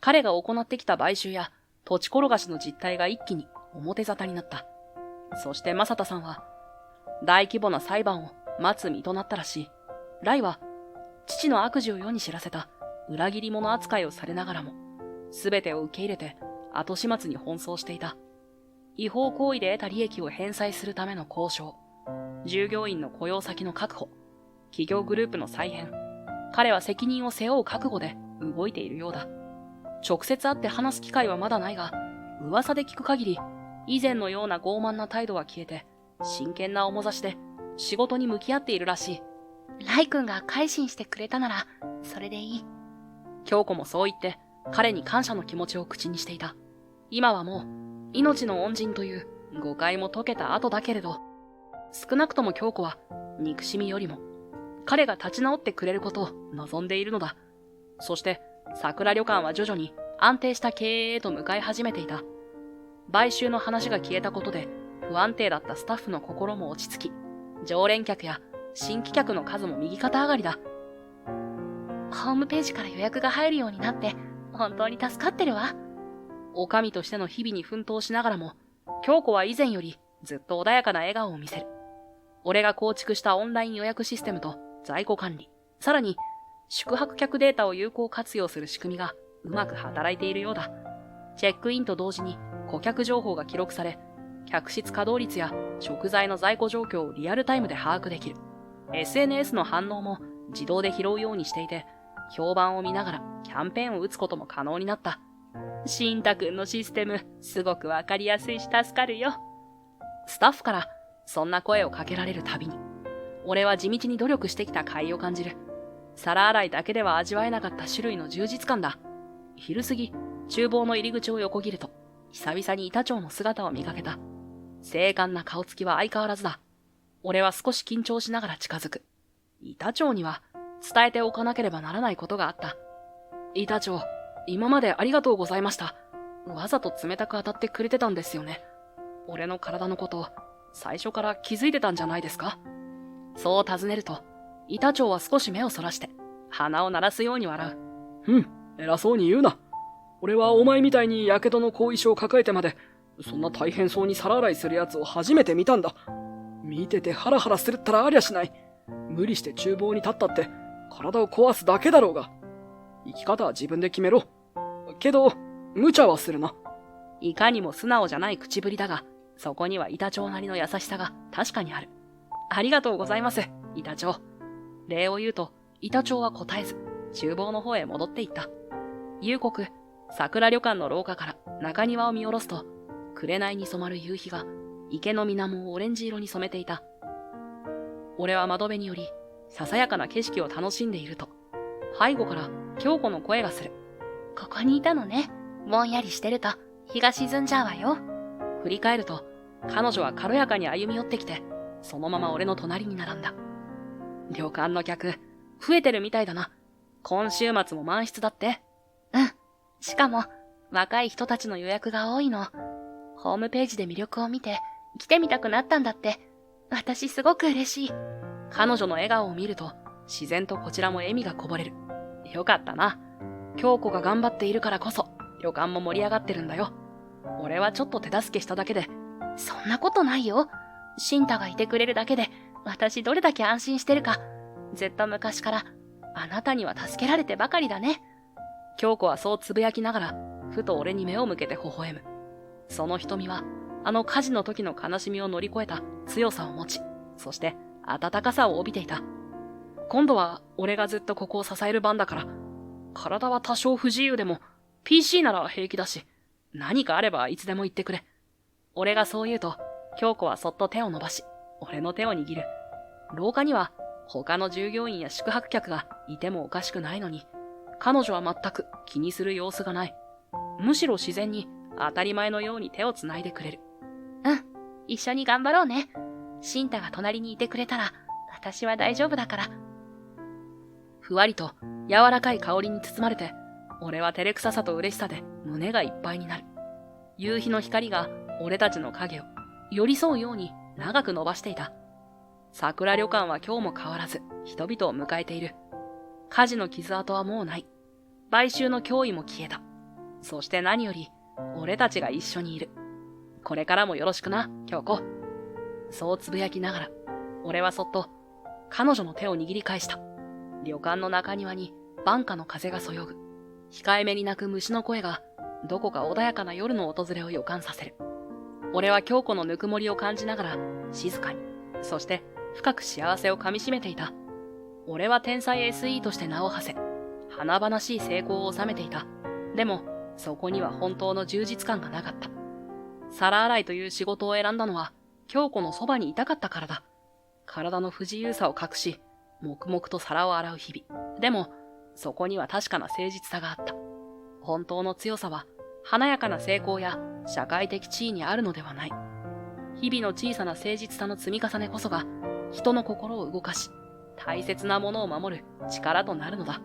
彼が行ってきた買収や土地転がしの実態が一気に表沙汰になった。そして正田さんは、大規模な裁判を待つ身となったらしい。ライは、父の悪事を世に知らせた裏切り者扱いをされながらも、すべてを受け入れて後始末に奔走していた。違法行為で得た利益を返済するための交渉、従業員の雇用先の確保、企業グループの再編、彼は責任を背負う覚悟で動いているようだ。直接会って話す機会はまだないが、噂で聞く限り、以前のような傲慢な態度は消えて、真剣な面差しで仕事に向き合っているらしい。ライ君が改心してくれたなら、それでいい。京子もそう言って、彼に感謝の気持ちを口にしていた。今はもう、命の恩人という誤解も解けた後だけれど、少なくとも京子は、憎しみよりも、彼が立ち直ってくれることを望んでいるのだ。そして、桜旅館は徐々に安定した経営へと向かい始めていた。買収の話が消えたことで、不安定だったスタッフの心も落ち着き、常連客や新規客の数も右肩上がりだ。ホームページから予約が入るようになって、本当に助かってるわ。女将としての日々に奮闘しながらも、京子は以前よりずっと穏やかな笑顔を見せる。俺が構築したオンライン予約システムと在庫管理、さらに、宿泊客データを有効活用する仕組みがうまく働いているようだ。チェックインと同時に顧客情報が記録され、客室稼働率や食材の在庫状況をリアルタイムで把握できる。SNS の反応も自動で拾うようにしていて、評判を見ながらキャンペーンを打つことも可能になった。シンタくんのシステム、すごくわかりやすいし助かるよ。スタッフからそんな声をかけられるたびに、俺は地道に努力してきた甲斐を感じる。皿洗いだけでは味わえなかった種類の充実感だ。昼過ぎ、厨房の入り口を横切ると、久々に板長の姿を見かけた。精悍な顔つきは相変わらずだ。俺は少し緊張しながら近づく。板長には伝えておかなければならないことがあった。板長、今までありがとうございました。わざと冷たく当たってくれてたんですよね。俺の体のことを最初から気づいてたんじゃないですか？そう尋ねると、板長は少し目をそらして鼻を鳴らすように笑う。偉そうに言うな。俺はお前みたいに火傷の後遺症を抱えてまで、そんな大変そうに皿洗いするやつを初めて見たんだ。見ててハラハラするったらありゃしない。無理して厨房に立ったって体を壊すだけだろうが。生き方は自分で決めろ。けど、無茶はするな。いかにも素直じゃない口ぶりだが、そこには板長なりの優しさが確かにある。ありがとうございます、板長。礼を言うと、板長は答えず、厨房の方へ戻っていった。夕刻、桜旅館の廊下から中庭を見下ろすと、紅に染まる夕日が池の水面をオレンジ色に染めていた。俺は窓辺により、ささやかな景色を楽しんでいると、背後から京子の声がする。ここにいたのね。ぼんやりしてると日が沈んじゃうわよ。振り返ると、彼女は軽やかに歩み寄ってきて、そのまま俺の隣に並んだ。旅館の客、増えてるみたいだな。今週末も満室だって。しかも、若い人たちの予約が多いの。ホームページで魅力を見て、来てみたくなったんだって。私すごく嬉しい。彼女の笑顔を見ると、自然とこちらも笑みがこぼれる。よかったな。京子が頑張っているからこそ、旅館も盛り上がってるんだよ。俺はちょっと手助けしただけで。そんなことないよ。シンタがいてくれるだけで、私どれだけ安心してるか。ずっと昔から、あなたには助けられてばかりだね。京子はそうつぶやきながら、ふと俺に目を向けて微笑む。その瞳は、あの火事の時の悲しみを乗り越えた強さを持ち、そして温かさを帯びていた。今度は俺がずっとここを支える番だから、体は多少不自由でも、PC なら平気だし、何かあればいつでも言ってくれ。俺がそう言うと、京子はそっと手を伸ばし、俺の手を握る。廊下には他の従業員や宿泊客がいてもおかしくないのに、彼女は全く気にする様子がない。むしろ自然に当たり前のように手をつないでくれる。一緒に頑張ろうね。シンタが隣にいてくれたら、私は大丈夫だから。ふわりと柔らかい香りに包まれて、俺は照れくささと嬉しさで胸がいっぱいになる。夕日の光が俺たちの影を寄り添うように長く伸ばしていた。桜旅館は今日も変わらず人々を迎えている。火事の傷跡はもうない。買収の脅威も消えた。そして何より俺たちが一緒にいる。これからもよろしくな、京子。そうつぶやきながら、俺はそっと彼女の手を握り返した。旅館の中庭に晩夏の風がそよぐ。控えめに鳴く虫の声がどこか穏やかな夜の訪れを予感させる。俺は京子のぬくもりを感じながら静かに、そして深く幸せをかみしめていた。俺は天才 SE として名を馳せ、華々しい成功を収めていた。でも、そこには本当の充実感がなかった。皿洗いという仕事を選んだのは、京子のそばにいたかったからだ。体の不自由さを隠し、黙々と皿を洗う日々。でも、そこには確かな誠実さがあった。本当の強さは、華やかな成功や社会的地位にあるのではない。日々の小さな誠実さの積み重ねこそが、人の心を動かし、大切なものを守る力となるのだ。